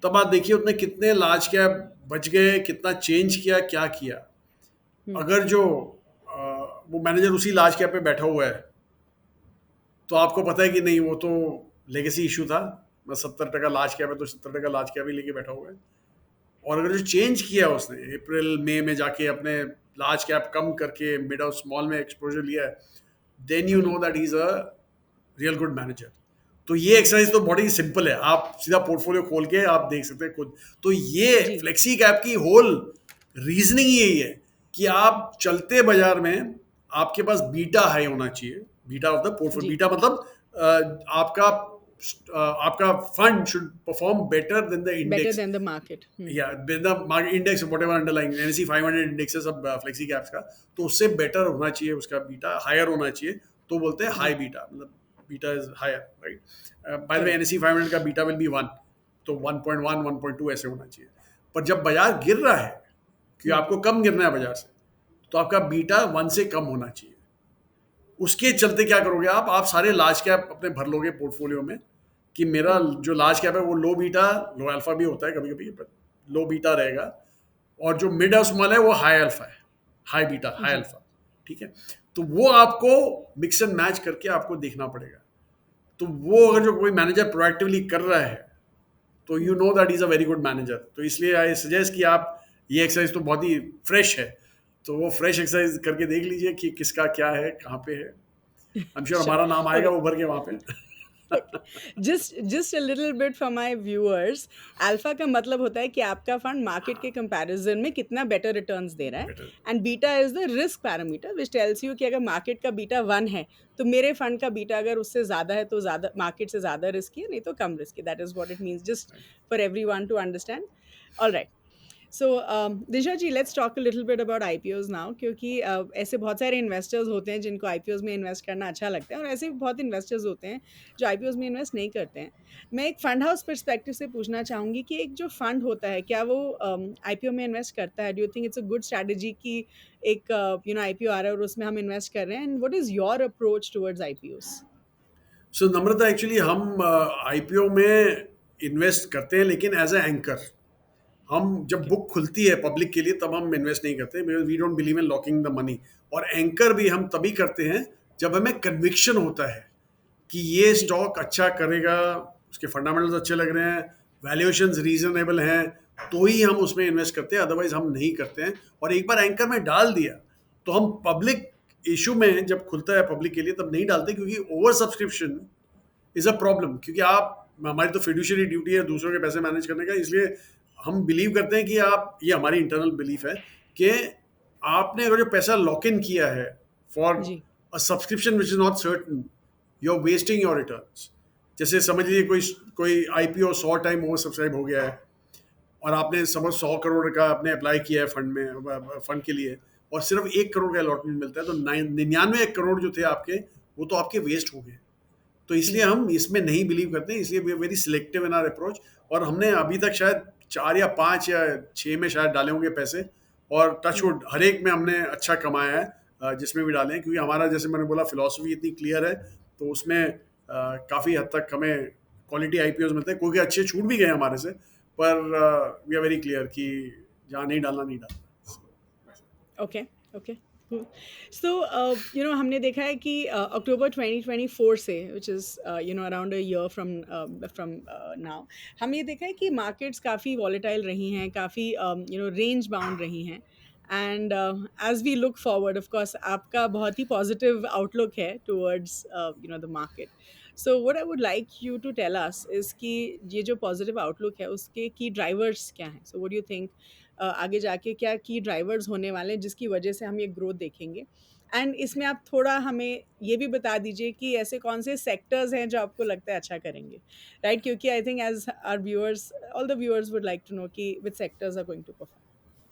तब आप देखिए उतने कितने लार्ज कैप बच गए, कितना चेंज किया, क्या किया।
हम्म।
अगर जो वो मैनेजर उसी लार्ज कैप पे बैठा हुआ है, तो आपको पता है कि नहीं, वो तो लेगेसी इशू था, मैं 70% लार्ज कैप है तो 70% लार्ज कैप ही लेके बैठा हुआ है। और अगर जो चेंज किया उसने अप्रैल मई में जाके अपने लार्ज कैप कम करके मिड और स्मॉल में एक्सपोजर लिया है, then you know that is a real good manager. तो ये एक्सरसाइज तो बड़ी सिंपल है, आप सीधा पोर्टफोलियो खोल के आप देख सकते हैं खुद। तो ये
जी।
फ्लेक्सी कैप की होल रीजनिंग यही है कि आप चलते बाजार में आपके पास बीटा हाई होना चाहिए, बीटा ऑफ द पोर्टफोलियो,
जी।
बीटा मतलब आपका आपका fund should perform better than the
better
index,
than the market.
या with the market index whatever underlying NSE 500 index है सब फ्लेक्सी कैप्स का, तो उससे बेटर होना चाहिए, उसका बीटा हायर होना चाहिए, तो बोलते हैं हाई
जी।
बीटा, मतलब beta is higher, right. By the way
correct.
NSE 500 का बीटा विल बी 1, तो 1.1 1.2 ऐसे होना चाहिए। पर जब बाजार गिर रहा है, कि
हम्म।
आपको कम गिरना है बाजार से, तो आपका बीटा 1 से कम होना चाहिए। उसके चलते क्या करोगे आप सारे लार्ज कैप अपने भर लोगे पोर्टफोलियो में, कि मेरा
हम्म।
जो लार्ज कैप है वो लो बीटा, लो अल्फा भी होता है कभी कभी, लो बीटा रहेगा, और जो मिड और स्मॉल है वो हाई अल्फा है, हाई बीटा हाई
जी।
अल्फा, ठीक है। तो वो आपको मिक्स एंड मैच करके आपको देखना पड़ेगा। तो वो अगर
जी।
जो कोई मैनेजर प्रोएक्टिवली कर रहा है, तो you
hmm.
No that is a very good manager. तो इसलिए आई सजेस्ट कि आप, ये एक्सरसाइज तो बहुत ही फ्रेश है, तो वो फ्रेश एक्सरसाइज करके देख लीजिए कि किसका क्या है, कहाँ पे है। आई एम श्योर
Sure.
हमारा नाम आएगा
Okay.
उभर के वहाँ पे।
Okay. just a little bit for my viewers. Alpha का मतलब होता है कि आपका फंड मार्केट के कंपैरिजन में कितना बेटर रिटर्न्स दे रहा है,
better.
And beta is the risk parameter which tells you कि अगर मार्केट का बीटा 1 है तो मेरे फंड का बीटा अगर उससे ज़्यादा है तो ज़्यादा मार्केट से ज़्यादा रिस्की है, नहीं तो कम risky. That is what it means, just for everyone to understand. All right. So Disha ji, let's talk a little bit about IPOs now, क्योंकि ऐसे बहुत सारे इन्वेस्टर्स होते हैं जिनको आईपीओज में इन्वेस्ट करना अच्छा लगता है, और ऐसे भी बहुत इन्वेस्टर्स होते हैं जो आईपीओज में इन्वेस्ट नहीं करते हैं। मैं एक फंड हाउस पर्सपेक्टिव से पूछना चाहूँगी कि एक जो फंड होता है, क्या वो आईपीओ में इन्वेस्ट करता है? Do you think it's a good strategy कि एक आईपीओ आ रहा है और उसमें हम इन्वेस्ट कर रहे हैं, and what is your approach towards IPOs?
So Namrata, actually हम आईपीओ में इन्वेस्ट करते हैं, लेकिन एज ए एंकर। हम जब
ओके।
बुक खुलती है पब्लिक के लिए तब हम इन्वेस्ट नहीं करते, because we don't believe in locking the money. और एंकर भी हम तभी करते हैं जब हमें कन्विक्शन होता है कि ये
जी।
स्टॉक अच्छा करेगा, उसके फंडामेंटल्स अच्छे लग रहे हैं, वैल्यूएशंस रीजनेबल हैं, तो ही हम उसमें इन्वेस्ट करते हैं, अदरवाइज हम नहीं करते हैं। और एक बार एंकर में डाल दिया तो हम पब्लिक इशू में जब खुलता है पब्लिक के लिए तब नहीं डालते, क्योंकि over subscription is a problem. क्योंकि आप, हमारी तो फिड्यूशियरी ड्यूटी है दूसरों के पैसे मैनेज करने का, इसलिए हम बिलीव करते हैं कि आप, ये हमारी इंटरनल बिलीफ है कि आपने अगर जो पैसा लॉक इन किया है फॉर
जी।
A subscription which is not certain, you are wasting your returns. जैसे समझ लीजिए कोई कोई आईपीओ 100 टाइम ओवर सब्सक्राइब हो गया है, और आपने समझ 100 करोड़ का आपने अप्लाई किया है फंड में, फंड के लिए, और सिर्फ 1 करोड़ का अलॉटमेंट मिलता है, तो 99 करोड़ जो थे आपके, वो तो आपके वेस्ट हो गए। तो इसलिए
जी।
हम इसमें नहीं बिलीव करते हैं, इसलिए we are very selective in our approach. और हमने अभी तक शायद 4 या 5 या 6 में शायद डाले होंगे पैसे, और
हम्म।
टचवुड हर एक में हमने अच्छा कमाया है, जिसमें भी डाले हैं, क्योंकि हमारा, जैसे मैंने बोला, फिलॉसफी इतनी क्लियर है, तो उसमें काफ़ी हद तक हमें क्वालिटी आईपीओज मिलते हैं। कोई के अच्छे छूट भी गए हमारे से, पर वी आर वेरी क्लियर कि जहाँ नहीं डालना नहीं डालना।
ओके। ओके। सो हमने देखा है कि अक्टूबर 2024 से, which is around a year from from now, हम ये देखा है कि मार्केट्स काफ़ी वॉलेटाइल रही हैं, काफ़ी रेंज बाउंड रही हैं, and as we look forward, of course आपका बहुत ही पॉजिटिव आउटलुक है towards the market. So what I would like you to tell us is कि ये जो पॉजिटिव आउटलुक है उसके की ड्राइवर्स क्या हैं? So what do you think आगे जाके क्या की ड्राइवर्स होने वाले हैं जिसकी वजह से हम ये ग्रोथ देखेंगे? एंड इसमें आप थोड़ा हमें ये भी बता दीजिए कि ऐसे कौन से सेक्टर्स हैं जो आपको लगता है अच्छा करेंगे, राइट? क्योंकि I think as our viewers, all the viewers would like to know कि which sectors are going to perform.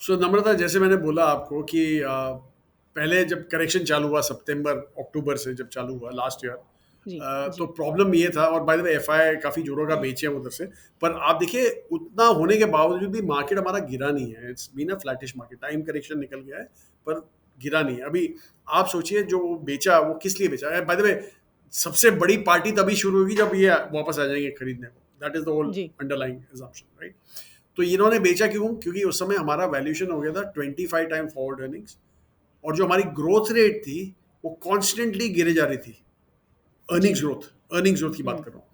So Namrata, जैसे मैंने बोला आपको कि पहले जब करेक्शन चालू हुआ सितंबर अक्टूबर से जब चालू हुआ लास्ट ईयर,
जी
तो
जी
प्रॉब्लम ये था, और बाय द वे एफआई काफ़ी जोरों का बेचे हैं उधर से, पर आप देखिए उतना होने के बावजूद भी मार्केट हमारा गिरा नहीं है। It's been a flattish market, time correction निकल गया है पर गिरा नहीं है अभी। आप सोचिए जो वो बेचा वो किस लिए बेचा है, बाय द वे सबसे बड़ी पार्टी तभी शुरू होगी जब ये वापस आ जाएंगे खरीदने को, दैट इज द होल
जी
अंडरलाइंग assumption, राइट? तो इन्होंने बेचा क्यों? क्योंकि उस समय हमारा वैल्यूएशन हो गया था 25 टाइम फॉरवर्ड अर्निंग्स, और जो हमारी ग्रोथ रेट थी वो कॉन्स्टेंटली गिरे जा रही थी।
जी
अर्निंग्स ग्रोथ की बात कर रहा हूँ।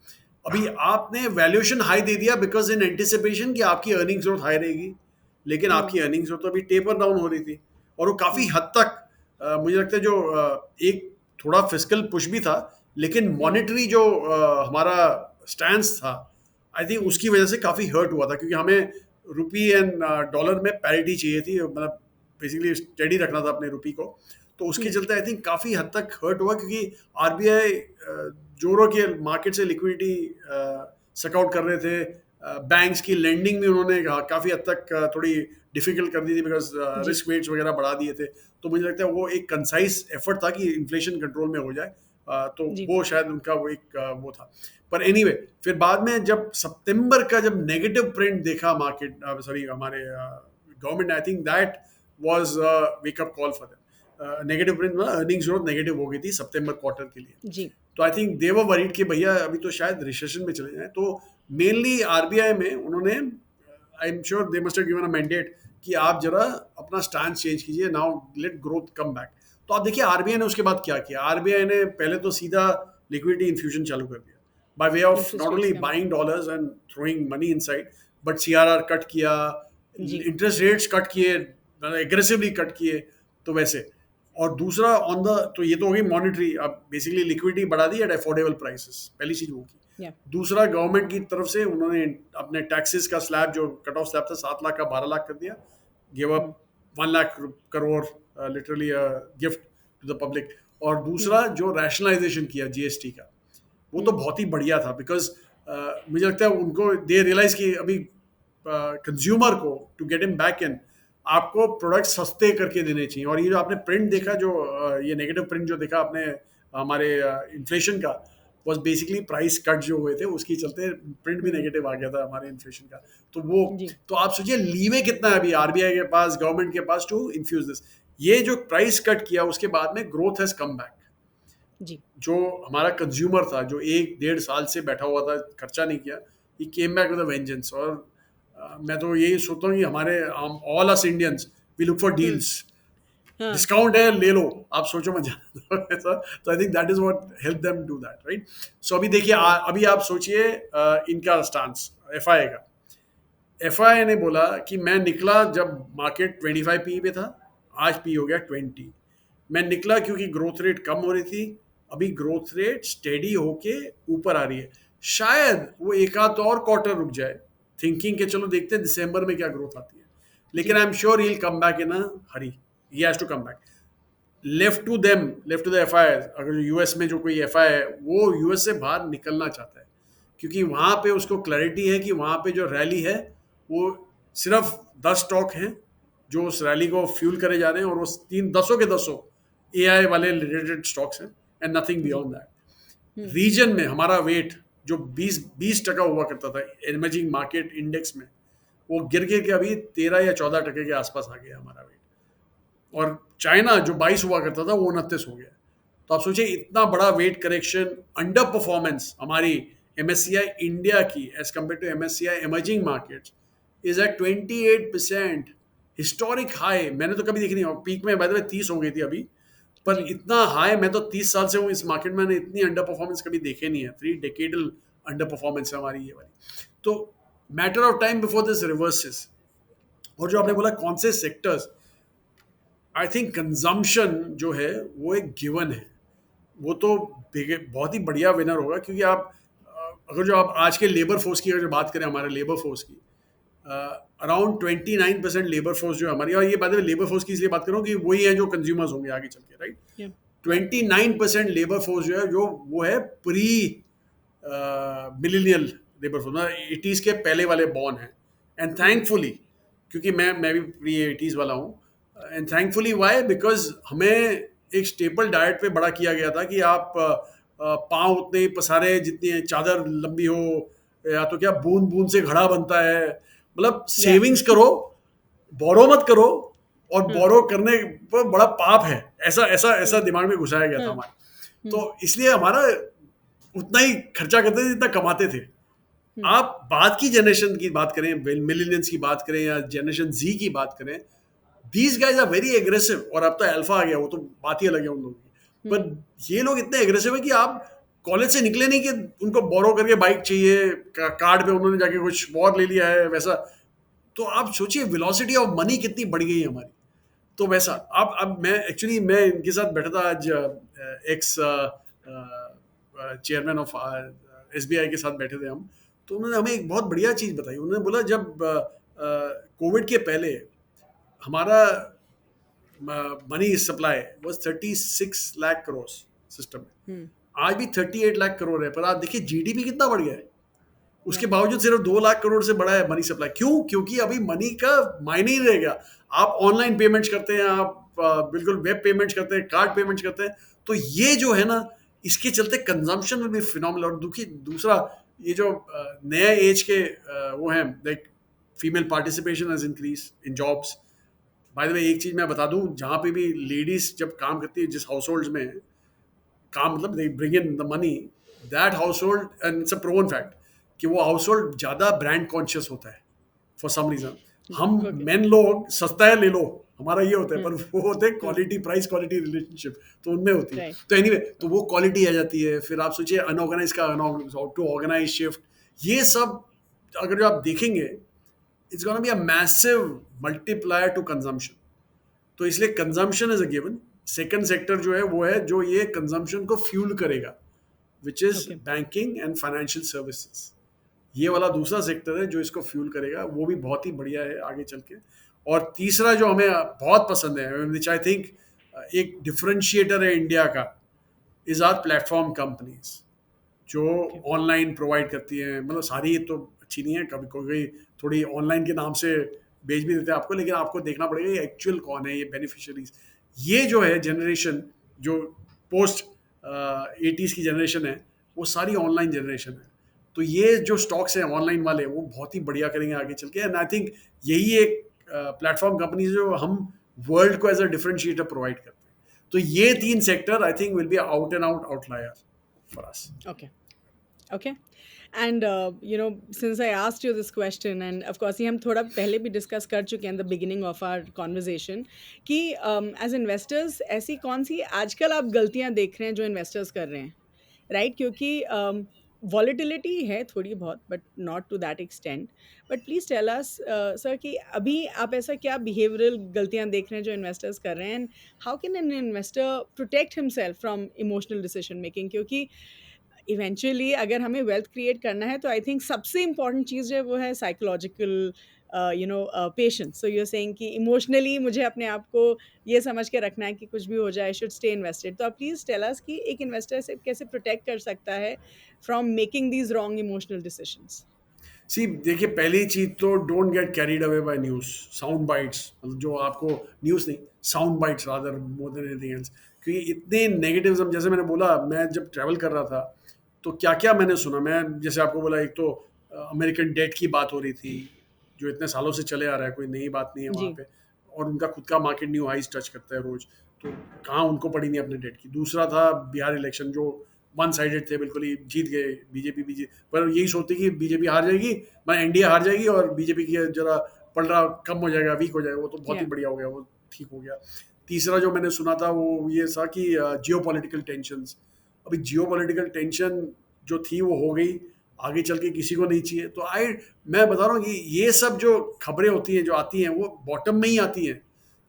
अभी आपने वैल्यूएशन हाई दे दिया बिकॉज इन एंटिसिपेशन कि आपकी अर्निंग्स ग्रोथ हाई रहेगी, लेकिन आपकी अर्निंग्स ग्रोथ तो अभी टेपर डाउन हो रही थी, और वो काफी हद तक मुझे लगता है जो एक थोड़ा फिस्कल पुश भी था, लेकिन मॉनेटरी जो हमारा स्टैंस था, आई थिंक उसकी वजह से काफी हर्ट हुआ था, क्योंकि हमें रुपी एंड डॉलर में पैरिटी चाहिए थी, मतलब बेसिकली स्टेडी रखना था अपने रुपी को। तो उसके चलते आई थिंक काफी हद तक हर्ट हुआ, क्योंकि आरबीआई जोरों के मार्केट से लिक्विडिटी सकआउट कर रहे थे। बैंक्स की लेंडिंग भी उन्होंने काफी हद तक थोड़ी डिफिकल्ट कर दी थी, बिकॉज
जी
रिस्क वेट्स वगैरह बढ़ा दिए थे। तो मुझे लगता है वो एक कंसाइज एफर्ट था कि इन्फ्लेशन कंट्रोल में हो जाए। तो
जी
वो शायद उनका वो एक वो था। पर एनीवे फिर बाद में जब सितंबर का जब नेगेटिव प्रिंट देखा मार्केट, सॉरी हमारे government, I think that was wake up call for them. Negative print में अर्निंग्स ग्रोथ नेगेटिव हो गई थी सितंबर क्वार्टर के लिए।
जी
तो I think they were worried कि भैया अभी तो शायद रिसेशन में चले जाएं। तो मेनली आरबीआई में उन्होंने, आई am sure they must have given a mandate कि आप जरा अपना स्टैंड चेंज कीजिए, now let growth come back. तो आप देखिए आरबीआई ने उसके बाद क्या किया। आरबीआई ने पहले तो सीधा लिक्विडिटी इन्फ्यूजन चालू कर दिया bye way of
interest
not
rates
only
come
buying dollars and throwing money inside, but CRR cut किया,
जी
इंटरेस्ट रेट्स कट किए, एग्रेसिवली कट किए। तो वैसे, और दूसरा ऑन द, तो ये तो हो गई मॉनिटरी, अब बेसिकली लिक्विडिटी बढ़ा दी एट अफोर्डेबल प्राइसेस, पहली चीज वो की।
या
दूसरा गवर्नमेंट की तरफ से उन्होंने अपने टैक्सेस का स्लैब, जो कट ऑफ स्लैब था 7 लाख का 12 लाख कर दिया, give up 1 lakh crore, literally gift to the public. और दूसरा जो रैशनलाइजेशन किया जीएसटी का, वो तो बहुत ही बढ़िया था, बिकॉज मुझे लगता है उनको दे रियलाइज कि अभी कंज्यूमर को to get him back in, आपको प्रोडक्ट सस्ते करके देने चाहिए। और ये जो आपने प्रिंट देखा, जो ये नेगेटिव प्रिंट जो देखा आपने हमारे इन्फ्लेशन का, was बेसिकली प्राइस कट जो हुए थे उसके चलते प्रिंट भी नेगेटिव आ गया था हमारे इन्फ्लेशन का। तो वो,
जी
तो आप सोचिए लीवे कितना है अभी आरबीआई के पास, गवर्नमेंट के पास टू इन्फ्यूज दिस। ये जो प्राइस कट किया उसके बाद में ग्रोथ हैज कम बैक।
जी
जो हमारा कंज्यूमर था, जो 1 डेढ़ साल से बैठा हुआ था, खर्चा नहीं किया, he came back with a vengeance. और मैं तो यही सोचता हूँ कि हमारे all us Indians we look for deals,
हाँ
डिस्काउंट है ले लो, आप सोचो मत जाना ऐसा। तो I think that is what help them do that, right? So अभी देखिए अभी आप सोचिए इनका स्टांस एफआईआई का। एफआईआई ने बोला कि मैं निकला जब मार्केट 25 पी पे था, आज पी हो गया 20। मैं निकला क्योंकि ग्रोथ रेट कम हो रही थी, अभी ग्रोथ रेट स्टेडी होके ऊपर आ रही है। शायद वो एक आध और क्वार्टर रुक जाए, थिंकिंग के चलो देखते हैं दिसंबर में क्या ग्रोथ आती है, लेकिन
जी
I am sure he will come back in a hurry, he has to come back. Left to them, left to the F I, अगर यूएस में जो कोई एफ आई है वो यूएस से बाहर निकलना चाहता है, क्योंकि वहाँ पे उसको क्लैरिटी है कि वहाँ पे जो रैली है वो सिर्फ 10 स्टॉक हैं जो उस रैली को फ्यूल करे जा रहे हैं, और वो तीन दसों के दसों एआई वाले रिलेटेड स्टॉक्स हैं, एंड नथिंग
जी
बियॉन्ड दैट। रीजन में हमारा वेट जो 20% हुआ करता था इमर्जिंग मार्केट इंडेक्स में, वो गिर के अभी 13 या 14% के आसपास आ गया हमारा वेट। और चाइना जो 22 हुआ करता था वो 29 हो गया। तो आप सोचिए इतना बड़ा वेट करेक्शन, अंडर परफॉर्मेंस हमारी एमएससीआई इंडिया की as compared to MSCI emerging markets is at 28%, historic high मैंने तो कभी देखी नहीं। और पीक में बाय द वे 30 हो गई थी अभी, पर
जी
इतना हाई मैं तो 30 साल से हूँ इस मार्केट में, मैंने इतनी अंडर परफॉर्मेंस कभी देखे नहीं है। 3 डेकेडल अंडर परफॉर्मेंस है हमारी ये वाली। तो matter of time before this reverses. और जो आपने बोला कौन से सेक्टर्स, आई थिंक कंजम्पशन जो है वो एक गिवन है, वो तो बहुत ही बढ़िया विनर होगा, क्योंकि आप अगर जो आप आज के लेबर फोर्स की अगर जो बात करें, हमारे लेबर फोर्स की अराउंड 29% लेबर फोर्स जो हमारी, और ये बात है लेबर फोर्स की इसलिए बात कर रहा हूँ कि वही है जो कंज्यूमर्स होंगे आगे चल के, राइट?
या
29% लेबर फोर्स जो है, जो वो है प्री मिलेनियल लेबर फोर्स, मतलब 80s के पहले वाले बॉर्न हैं। एंड थैंकफुली, क्योंकि मैं भी प्री 80s वाला हूँ, एंड थैंकफुली व्हाई, बिकॉज हमें एक स्टेपल डाइट पे बड़ा किया गया था कि आप पाँव उतने ही पसारे जितनी चादर लंबी हो, या तो क्या बूंद बूंद से घड़ा बनता है, मतलब
या
सेविंग्स करो, बोरो मत करो, और
हम्म
बोरो करने पर बड़ा पाप है, ऐसा ऐसा ऐसा
हम्म
दिमाग में घुसाया गया था
हम्म
हमारे।
हम्म
तो इसलिए हमारा उतना ही खर्चा करते थे जितना कमाते थे।
हम्म
आप बाद की जनरेशन की बात करें, मिलेनियंस की बात करें या जनरेशन जी की बात करें, these guys are very aggressive, और अब तो अल्फा आ गया, वो तो बात ही अलग है उन लोगों की।
हम्म
पर ये लोग इतने एग्रेसिव है कि आप कॉलेज से निकले नहीं कि उनको बोरो करके बाइक चाहिए, कार्ड पे उन्होंने जाके कुछ और ले लिया है वैसा। तो आप सोचिए वेलोसिटी ऑफ मनी कितनी बढ़ गई है हमारी। तो वैसा अब मैं एक्चुअली मैं इनके साथ बैठा था आज, एक्स चेयरमैन ऑफ एसबीआई के साथ बैठे थे हम। तो उन्होंने हमें एक बहुत बढ़िया चीज़ बताई। उन्होंने बोला जब कोविड के पहले हमारा money supply was 36 lakh crore system में,
हम्म
आज भी 38 लाख करोड़ है। पर आप देखिए जीडीपी कितना बढ़ गया है, उसके
या
बावजूद सिर्फ 2 लाख करोड़ से बड़ा है मनी सप्लाई। क्यों? क्योंकि अभी मनी का मायने ही नहीं रह गया। आप ऑनलाइन पेमेंट्स करते हैं, आप बिल्कुल वेब पेमेंट्स करते हैं, कार्ड पेमेंट्स करते हैं। तो ये जो है ना, इसके चलते कंजम्पशन में भी फिनोमिनल। और दुखी दूसरा, ये जो नए एज के वो हैं, like female participation has increase in jobs. Bye the वे एक चीज मैं बता दूं, जहां पे भी लेडीज जब काम करती है, जिस हाउस होल्ड में काम, मतलब they bring in the money, that house hold, and it's a proven fact कि वो हाउस होल्ड ज्यादा ब्रांड कॉन्शियस होता है फॉर सम रीजन। हम
ओके
मेन लोग सस्ता है ले लो, हमारा ये होता है, पर
हम्म
वो होते हैं
हम्म
क्वालिटी, प्राइस क्वालिटी रिलेशनशिप, तो उनमें होती है।
राइट
तो एनीवे तो वो क्वालिटी आ जाती है। फिर आप सोचिए अनऑर्गेनाइज का टू ऑर्गेनाइज शिफ्ट, ये सब अगर जो आप देखेंगे, it's gonna be a massive multiplier to consumption. तो इसलिए consumption is a given. Second sector जो है वो है जो ये कंजम्पशन को फ्यूल करेगा, which is
okay
banking and financial services. ये वाला दूसरा सेक्टर है जो इसको फ्यूल करेगा, वो भी बहुत ही बढ़िया है आगे चल के। और तीसरा जो हमें बहुत पसंद है, विच आई थिंक एक डिफरेंशिएटर है इंडिया का, इज आर प्लेटफॉर्म कंपनीज जो
ओके
ऑनलाइन प्रोवाइड करती हैं। मतलब सारी तो अच्छी नहीं है, कभी कोई थोड़ी ऑनलाइन के नाम से बेच भी देते हैं आपको, लेकिन आपको देखना पड़ेगा ये एक्चुअल कौन है, ये बेनिफिशियरीज। ये जो है जनरेशन, जो पोस्ट 80s की जनरेशन है, वो सारी ऑनलाइन जनरेशन है। तो ये जो स्टॉक्स हैं ऑनलाइन वाले, वो बहुत ही बढ़िया करेंगे आगे चल के। एंड आई थिंक यही एक प्लेटफॉर्म कंपनी जो हम वर्ल्ड को एज अ डिफरेंशिएटर प्रोवाइड करते हैं। तो ये तीन sector I think will be out and out outlier for us.
Okay Okay. And since I asked you this question, and of course, ये हम थोड़ा पहले भी डिस्कस कर चुके हैं the beginning of our conversation कि एज इन्वेस्टर्स ऐसी कौन सी आजकल आप गलतियां देख रहे हैं जो इन्वेस्टर्स कर रहे हैं, राइट? क्योंकि वॉलीटिलिटी है थोड़ी बहुत, but not to that extent. But please tell us sir कि अभी आप ऐसा क्या बिहेवियरल गलतियां देख रहे हैं जो इन्वेस्टर्स कर रहे हैं, and how can an investor protect himself from emotional decision making? क्योंकि इवेंचुअली अगर हमें वेल्थ क्रिएट करना है तो आई थिंक सबसे इम्पॉर्टेंट चीज़ जो है वो है psychological patience. So you saying कि इमोशनली मुझे अपने आप को ये समझ के रखना है कि कुछ भी हो जाए, शुड स्टे इन्वेस्टेड। तो आप प्लीज़ टेल अस कि एक इन्वेस्टर से कैसे प्रोटेक्ट कर सकता है from making these wrong emotional decisions?
See देखिए, पहली चीज तो don't get carried away by news, sound bites, मतलब जो आपको न्यूज़ नहीं, sound bites rather more than anything else. क्योंकि इतने नेगेटिव्स, जैसे मैंने बोला, मैं जब ट्रैवल कर रहा था तो क्या क्या मैंने सुना। मैं जैसे आपको बोला, एक तो अमेरिकन डेट की बात हो रही थी, जो इतने सालों से चले आ रहा है, कोई नई बात नहीं है वहाँ
जी
पे। और उनका खुद का मार्केट न्यू हाइस टच करता है रोज। तो कहाँ उनको पड़ी नहीं अपने डेट की। दूसरा था बिहार इलेक्शन, जो वन साइडेड थे, बिल्कुल ही जीत गए बीजेपी। पर यही सोचती कि बीजेपी हार जाएगी, मैं एनडीए हार जाएगी और बीजेपी की जरा पलड़ा कम हो जाएगा, वीक हो जाएगा। वो तो बहुत ही
या
बढ़िया हो गया, वो ठीक हो गया। तीसरा जो मैंने सुना था वो ये था कि जियो पॉलिटिकल टेंशन। अभी जियो पॉलिटिकल टेंशन जो थी वो हो गई, आगे चल के किसी को नहीं चाहिए। तो मैं बता रहा हूँ कि ये सब जो खबरें होती हैं, जो आती हैं, वो बॉटम में ही आती हैं।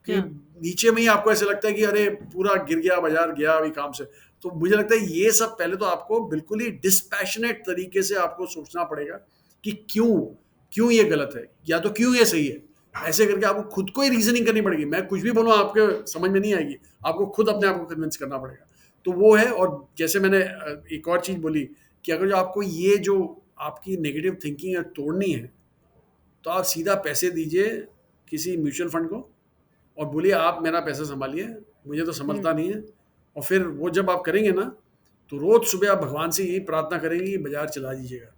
कि
या
नीचे में ही आपको ऐसे लगता है कि अरे पूरा गिर गया, बाजार गया अभी काम से। तो मुझे लगता है ये सब पहले तो आपको बिल्कुल ही डिस्पैशनेट तरीके से आपको सोचना पड़ेगा कि क्यों क्यों ये गलत है, या तो क्यों ये सही है। ऐसे करके आपको खुद को ही रीजनिंग करनी पड़ेगी। मैं कुछ भी बोलूँ आपके समझ में नहीं आएगी, आपको खुद अपने
जी
आप को कन्विंस करना पड़ेगा। तो वो है। और जैसे मैंने एक और चीज़ बोली कि अगर जो आपको ये जो आपकी नेगेटिव थिंकिंग है तोड़नी है, तो आप सीधा पैसे दीजिए किसी म्यूचुअल फंड को, और बोलिए आप मेरा पैसा संभालिए, मुझे तो संभलता नहीं है। और फिर वो जब आप करेंगे ना, तो रोज सुबह आप भगवान से यही प्रार्थना करेंगे कि बाजार चला दीजिएगा,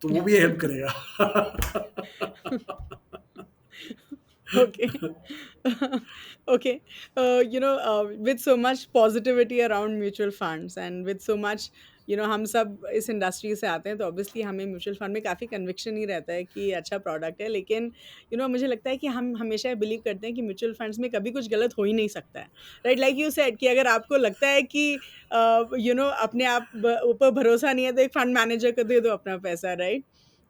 तो वो भी हेल्प करेगा।
Okay. Okay. With so much positivity around mutual funds and with so much, हम सब इस इंडस्ट्री से आते हैं तो ऑब्वियसली हमें म्यूचुअल फंड में काफ़ी कन्विक्शन ही रहता है कि अच्छा प्रोडक्ट है, लेकिन मुझे लगता है कि हम हमेशा बिलीव करते हैं कि म्यूचुअल फंड्स में कभी कुछ गलत हो ही नहीं सकता है, राइट? लाइक यू सेड कि अगर आपको लगता है कि अपने आप ऊपर भरोसा नहीं है तो एक फंड मैनेजर को दे दो अपना पैसा, right?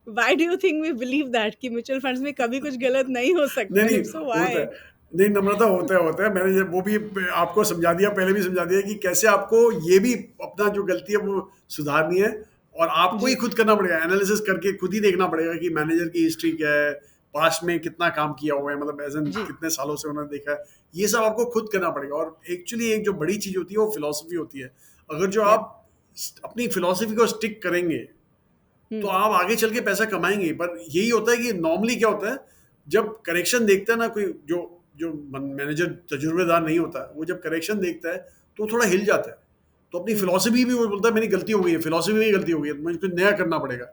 Why do you think we believe that कि म्यूचुअल फंड्स में कभी कुछ गलत नहीं हो सकता
नहीं,
है?
नहीं,
If so,
होता
why?
है। नहीं, नम्रता होता है। मैंने वो भी आपको समझा दिया, पहले भी समझा दिया कि कैसे आपको ये भी अपना जो गलती है वो सुधारनी है, और आपको ही
जी,
खुद करना पड़ेगा, एनालिसिस करके खुद ही देखना पड़ेगा कि मैनेजर की हिस्ट्री क्या है, पास्ट में कितना काम किया हुआ है, मतलब एज़ इन
जी,
कितने सालों से उन्होंने देखा है। ये सब आपको खुद करना पड़ेगा, और एक्चुअली एक जो बड़ी चीज़ होती है वो फिलॉसफी होती है। अगर जो
या,
आप अपनी फिलॉसफी को स्टिक करेंगे, तो
हुँ,
आप आगे चल के पैसा कमाएंगे। पर यही होता है कि नॉर्मली क्या होता है, जब करेक्शन देखता है ना कोई, जो जो मैनेजर तजुर्बेदार नहीं होता, वो जब करेक्शन देखता है तो वो थोड़ा हिल जाता है। तो अपनी
हुँ,
फिलॉसफी भी वो बोलता है मेरी गलती हो गई है, फिलॉसफी में ही गलती हो गई है, तो मुझे कुछ नया करना पड़ेगा।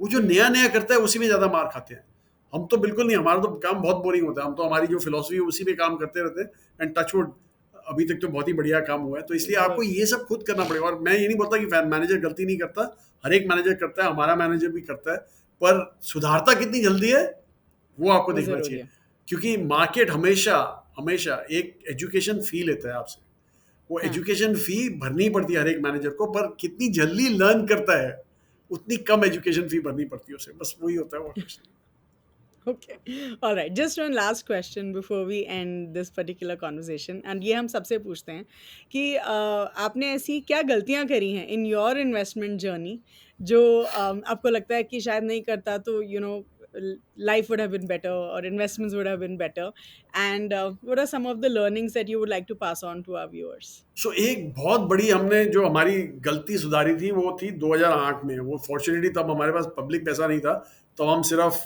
वो जो
हुँ,
नया नया करता है उसी में ज़्यादा मार खाते हैं। हम तो बिल्कुल नहीं, हमारा तो काम बहुत बोरिंग होता है, हम तो हमारी जो फिलॉसफी है उसी पे काम करते रहते हैं। एंड टचवुड अभी तक तो बहुत ही बढ़िया काम हुआ है, तो इसलिए आपको
गुड,
ये सब खुद करना पड़ेगा। और मैं ये नहीं बोलता कि मैनेजर गलती नहीं करता, हर एक मैनेजर करता है, हमारा मैनेजर भी करता है, पर सुधारता कितनी जल्दी है वो आपको
वो
देखना
ज़रूरी
चाहिए।
है।
क्योंकि मार्केट हमेशा हमेशा एक एजुकेशन फी लेता है आपसे। वो
हाँ,
एजुकेशन फी भरनी पड़ती है हर एक मैनेजर को, पर कितनी जल्दी लर्न करता है उतनी कम एजुकेशन फी भरनी पड़ती है उसे। बस वही होता है, और कुछ नहीं।
Okay, alright, just one last question before we end this particular conversation, and ये हम सबसे पूछते हैं कि आपने ऐसी क्या गलतियाँ करी हैं इन योर इन्वेस्टमेंट जर्नी जो आपको लगता है कि शायद नहीं करता तो life would have been better or investments would have been better, and what are some of the learnings that you would like to pass on to our viewers?
सो एक बहुत बड़ी हमने जो हमारी गलती सुधारी थी वो थी 2008 में। वो फॉर्चुनेटली तब हमारे पास पब्लिक पैसा नहीं था, तो हम सिर्फ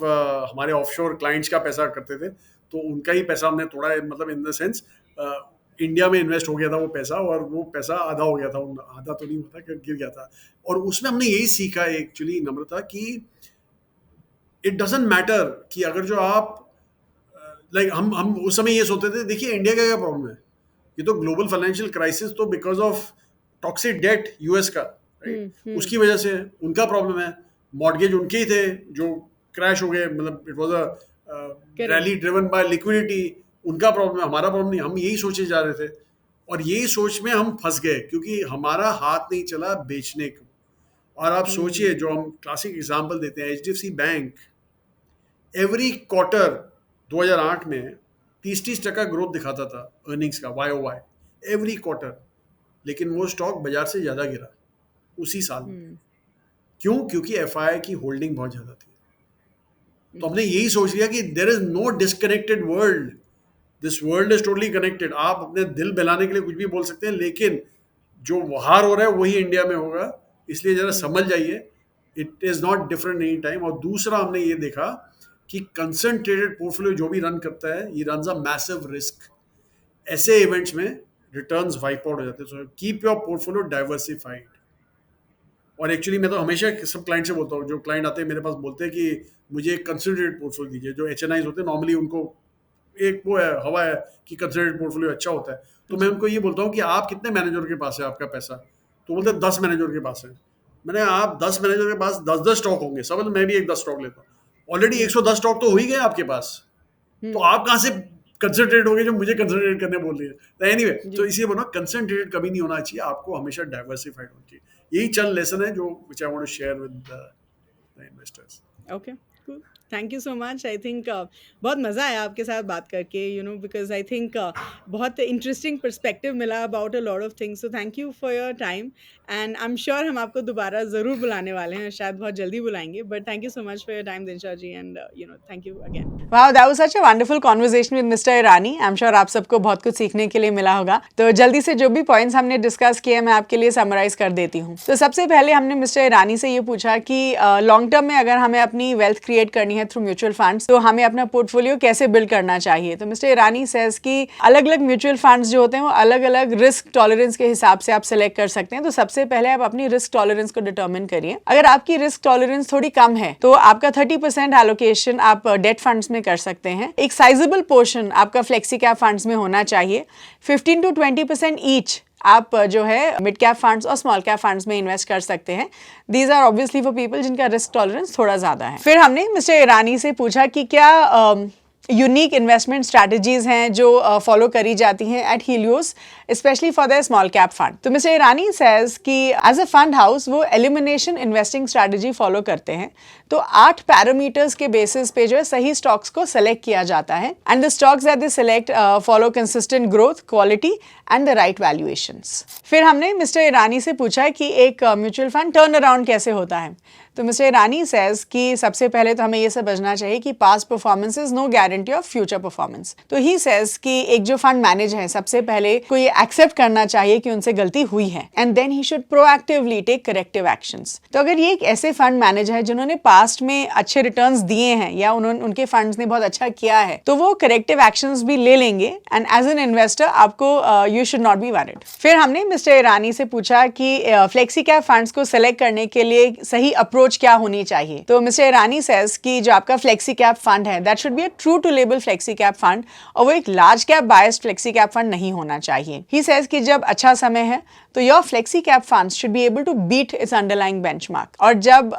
हमारे ऑफशोर क्लाइंट्स का पैसा करते थे, तो उनका ही पैसा हमने तोड़ा, मतलब इन द सेंस इंडिया में इन्वेस्ट हो गया था वो पैसा, और वो पैसा आधा हो गया था, आधा तो नहीं होता, गिर गया था। और उसमें हमने यही सीखा एक्चुअली नम्रता कि इट डजेंट मैटर कि अगर जो आप लाइक हम उस समय ये सोचते थे, देखिए इंडिया का क्या प्रॉब्लम है, ये तो ग्लोबल फाइनेंशियल क्राइसिस तो because of toxic debt US का, राइट,
Hmm.
उसकी वजह से उनका प्रॉब्लम है। मॉर्गेज उनके ही थे जो क्रैश हो गए, मतलब it was a
Correct.
Rally driven by liquidity. उनका प्रॉब्लम है, हमारा प्रॉब्लम नहीं। हम यही सोचे जा रहे थे, और यही सोच में हम फंस गए क्योंकि हमारा हाथ नहीं चला बेचने को। और आप सोचिए,
Hmm.
जो हम क्लासिक एग्जांपल देते हैं, एचडीएफसी बैंक एवरी क्वार्टर 2008 में 30-30% ग्रोथ दिखाता था अर्निंग्स का, Y O Y, every quarter. लेकिन वो स्टॉक बाजार से ज़्यादा गिरा उसी साल में।
Hmm.
क्यों? क्योंकि एफआई की होल्डिंग बहुत ज़्यादा थी। तो हमने
Okay.
यही सोच लिया कि there is no disconnected world, this world is totally connected. आप अपने दिल बहलाने के लिए कुछ भी बोल सकते हैं, लेकिन जो बाहर हो रहा है वही इंडिया में होगा, इसलिए जरा
Hmm.
समझ जाइए, it is not different any time. और दूसरा हमने ये देखा कि कंसंट्रेटेड पोर्टफोलियो जो भी रन करता है, ये रन अ मैसिव रिस्क। ऐसे इवेंट्स में रिटर्न्स वाइप आउट हो जाते हैं। So keep your portfolio diversified. और एक्चुअली मैं तो हमेशा सब क्लाइंट से बोलता हूँ, जो क्लाइंट आते हैं मेरे पास बोलते हैं कि मुझे एक कंसंट्रेटेड पोर्टफोलियो दीजिए। जो एच होते हैं नॉर्मली उनको एक वो है, हवा है कि कंसंट्रेटेड पोर्टफोलियो अच्छा होता है। तो मैं
जी,
उनको ये बोलता हूँ कि आप कितने मैनेजर के पास है आपका पैसा? तो बोलते हैं 10 मैनेजर के पास है। मैंने, आप 10 मैनेजर के पास 10-10 स्टॉक होंगे, समझ लो मैं भी एक 10 स्टॉक लेता हूँ, ऑलरेडी
हुँ,
110 स्टॉक तो हो ही गए आपके पास। तो
हुँ,
आप कहाँ से कंसंट्रेट हो गए जो मुझे कंसंट्रेट करने बोल रही है? तो एनीवे, तो
जी,
इसीलिए बोला कंसंट्रेटेड कभी नहीं होना चाहिए, आपको हमेशा डाइवर्सिफाइड होना चाहिए। यही चंद लेसन है जो which I want to share with the investors.
Okay, cool, thank you so much. I think बहुत मज़ा आया आपके साथ बात करके, बिकॉज़ आई थिंक बहुत इंटरेस्टिंग पर्सपेक्टिव मिला about a lot of things, so thank you for your time and I am sure हम आपको दोबारा ज़रूर बुलाने वाले हैं, शायद बहुत जल्दी बुलाएंगे. But thank you so much for your time Dinshaw ji, and thank you again. Wow, that was such a wonderful conversation with mister Irani. I am sure आप सबको बहुत कुछ सीखने के लिए मिला होगा. तो जल्दी से जो भी पॉइंट्स हमने डिस्कस किए मैं आपके लिए समराइज कर देती हूँ. तो सबसे पहले हमने मिस्टर ईरानी से ये पूछा कि लॉन्ग टर्म में अगर हमें अपनी वेल्थ क्रिएट करनी है थ्रू म्यूचुअल फंड्स, तो हमें अपना पोर्टफोलियो कैसे बिल्ड करना चाहिए. तो मिस्टर ईरानी सेज कि अलग अलग म्यूचुअल फंड्स जो होते हैं वो अलग अलग रिस्क टॉलरेंस के हिसाब से आप सेलेक्ट कर सकते हैं. तो सबसे पहले आप अपनी रिस्क टॉलरेंस को डिटरमिन करिए. अगर आपकी रिस्क टॉलरेंस थोड़ी कम है तो आपका 30% एलोकेशन आप डेट फंड्स में कर सकते हैं. एक साइजेबल पोर्शन आपका फ्लेक्सी कैप फंड्स में होना चाहिए. 15 to 20% ईच आप जो है मिड कैप फंड्स और स्मॉल कैप फंड्स में इन्वेस्ट कर सकते हैं. These are obviously for people जिनका रिस्क टॉलरेंस थोड़ा ज्यादा है. फिर हमने मिस्टर ईरानी से पूछा कि क्या यूनिक इन्वेस्टमेंट स्ट्रैटेजीज हैं जो फॉलो करी जाती हैं at Helios, specially for the small cap fund. तो मिस्टर ईरानी सेज कि एज अ फंड हाउस वो एलिमिनेशन इन्वेस्टिंग स्ट्रैटेजी फॉलो करते हैं. तो 8 पैरामीटर्स के बेसिस पे जो है सही स्टॉक्स को सेलेक्ट किया जाता है. And the stocks that they select follow consistent growth, quality and the right valuations. फिर हमने मिस्टर ईरानी से पूछा कि एक म्यूचुअल फंड टर्न अराउंड कैसे होता है. तो मिस्टर ईरानी सेज कि सबसे पहले तो हमें ये समझना चाहिए कि past performance is no guarantee of future performance. तो ही सेज कि एक जो फंड मैनेजर है सबसे पहले को ये एक्सेप्ट करना चाहिए कि उनसे गलती हुई है and then he should proactively take corrective actions. तो अगर ये एक ऐसे फंड मैनेजर है जिन्होंने पास्ट में अच्छे रिटर्न्स दिए हैं या उनके फंड्स ने बहुत अच्छा किया है तो वो करेक्टिव एक्शंस भी ले लेंगे. एंड एज एन इन्वेस्टर आपको you should not be worried. फिर हमने मिस्टर ईरानी से पूछा कि फ्लेक्सी कैप फंड्स को सेलेक्ट करने के लिए सही अप्रोच क्या होनी चाहिए. तो मिस्टर ईरानी सेज कि जो आपका फ्लेक्सी कैप फंड है that should be a true to label flexi cap fund और वो एक large cap biased flexi cap fund नहीं होना चाहिए. ही सेज कि जब अच्छा समय है तो your flexi cap funds should be able to beat its underlying benchmark. और जब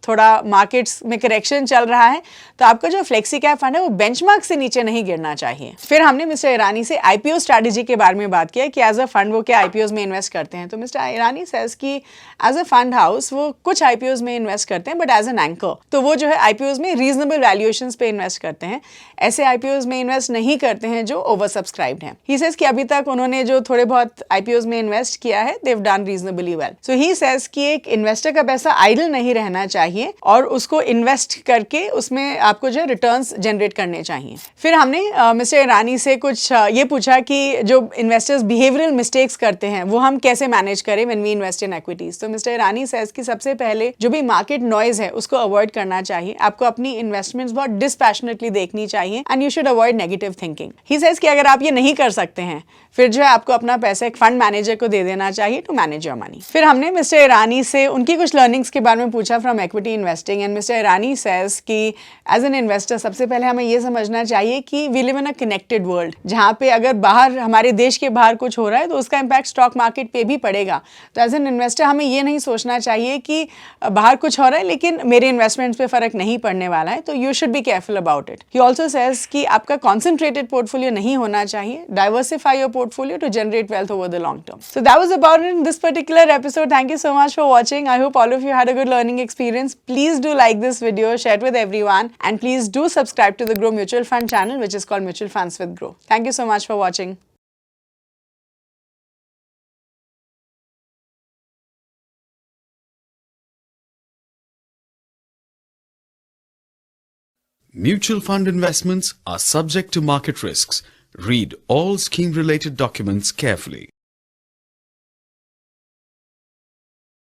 थोड़ा मार्केट्स में करेक्शन चल रहा है तो आपका जो फ्लेक्सी कैप फंड है वो बेंचमार्क से नीचे नहीं गिरना चाहिए. फिर हमने मिस्टर ईरानी से आईपीओ स्ट्रैटेजी के बारे में बात किया कि एज अ फंड वो क्या आईपीओ में इन्वेस्ट करते हैं. तो मिस्टर ईरानी सेज कि एज अ फंड हाउस वो कुछ आईपीओ में इन्वेस्ट करते हैं बट एज एन एंकर. तो वो जो है आईपीओ में रीजनेबल वैल्यूएशंस पे इन्वेस्ट करते हैं. ऐसे आईपीओ में इन्वेस्ट नहीं करते हैं जो ओवर सब्सक्राइब्ड हैं. ही सेज कि अभी तक उन्होंने जो थोड़े बहुत आईपीओ में इन्वेस्ट किया है they have done reasonably well. So he says कि एक इन्वेस्टर का पैसा आइडल नहीं रहना चाहिए और उसको इन्वेस्ट करके उसमें आपको जो रिटर्न्स जनरेट करने चाहिए. फिर हमने मिस्टर ईरानी से कुछ ये पूछा कि जो इन्वेस्टर्स बिहेवियरल मिस्टेक्स करते हैं वो हम कैसे मैनेज करें when we invest in equities. तो मिस्टर ईरानी सेज कि सबसे पहले जो भी मार्केट नॉइज है उसको अवॉइड करना चाहिए. आपको अपनी इन्वेस्टमेंट्स बहुत डिस्पैशनेटली देखनी चाहिए and you should avoid negative thinking. He says कि अगर आप ये नहीं कर सकते हैं फिर जो है आपको अपना पैसा एक फंड मैनेजर को दे देना चाहिए टू मैनेज योर मनी. फिर हमने मिस्टर ईरानी से उनकी कुछ लर्निंग्स के बारे में पूछा from equity investing. And mister Irani says कि एज एन इन्वेस्टर सबसे पहले हमें ये समझना चाहिए कि we live in a connected world, जहाँ पे अगर बाहर हमारे देश के बाहर कुछ हो रहा है तो उसका इम्पैक्ट स्टॉक मार्केट पे भी पड़ेगा. तो एज एन इन्वेस्टर हमें ये नहीं सोचना चाहिए कि बाहर कुछ हो रहा है लेकिन मेरे इन्वेस्टमेंट्स पे फर्क नहीं पड़ने वाला है. तो you should be careful about it. He also says कि आपका कॉन्सेंट्रेटेड पोर्टफोलियो नहीं होना चाहिए. Diversify your portfolio to generate wealth over the long term. So that was about it in this particular episode. Thank you so much for watching. I hope all of you had a good learning experience. Please do like this video, share it with everyone, and please do subscribe to the Grow Mutual Fund channel, which is called Mutual Funds with Grow. Thank you so much for watching.
Mutual fund investments are subject to market risks. Read all scheme-related documents carefully.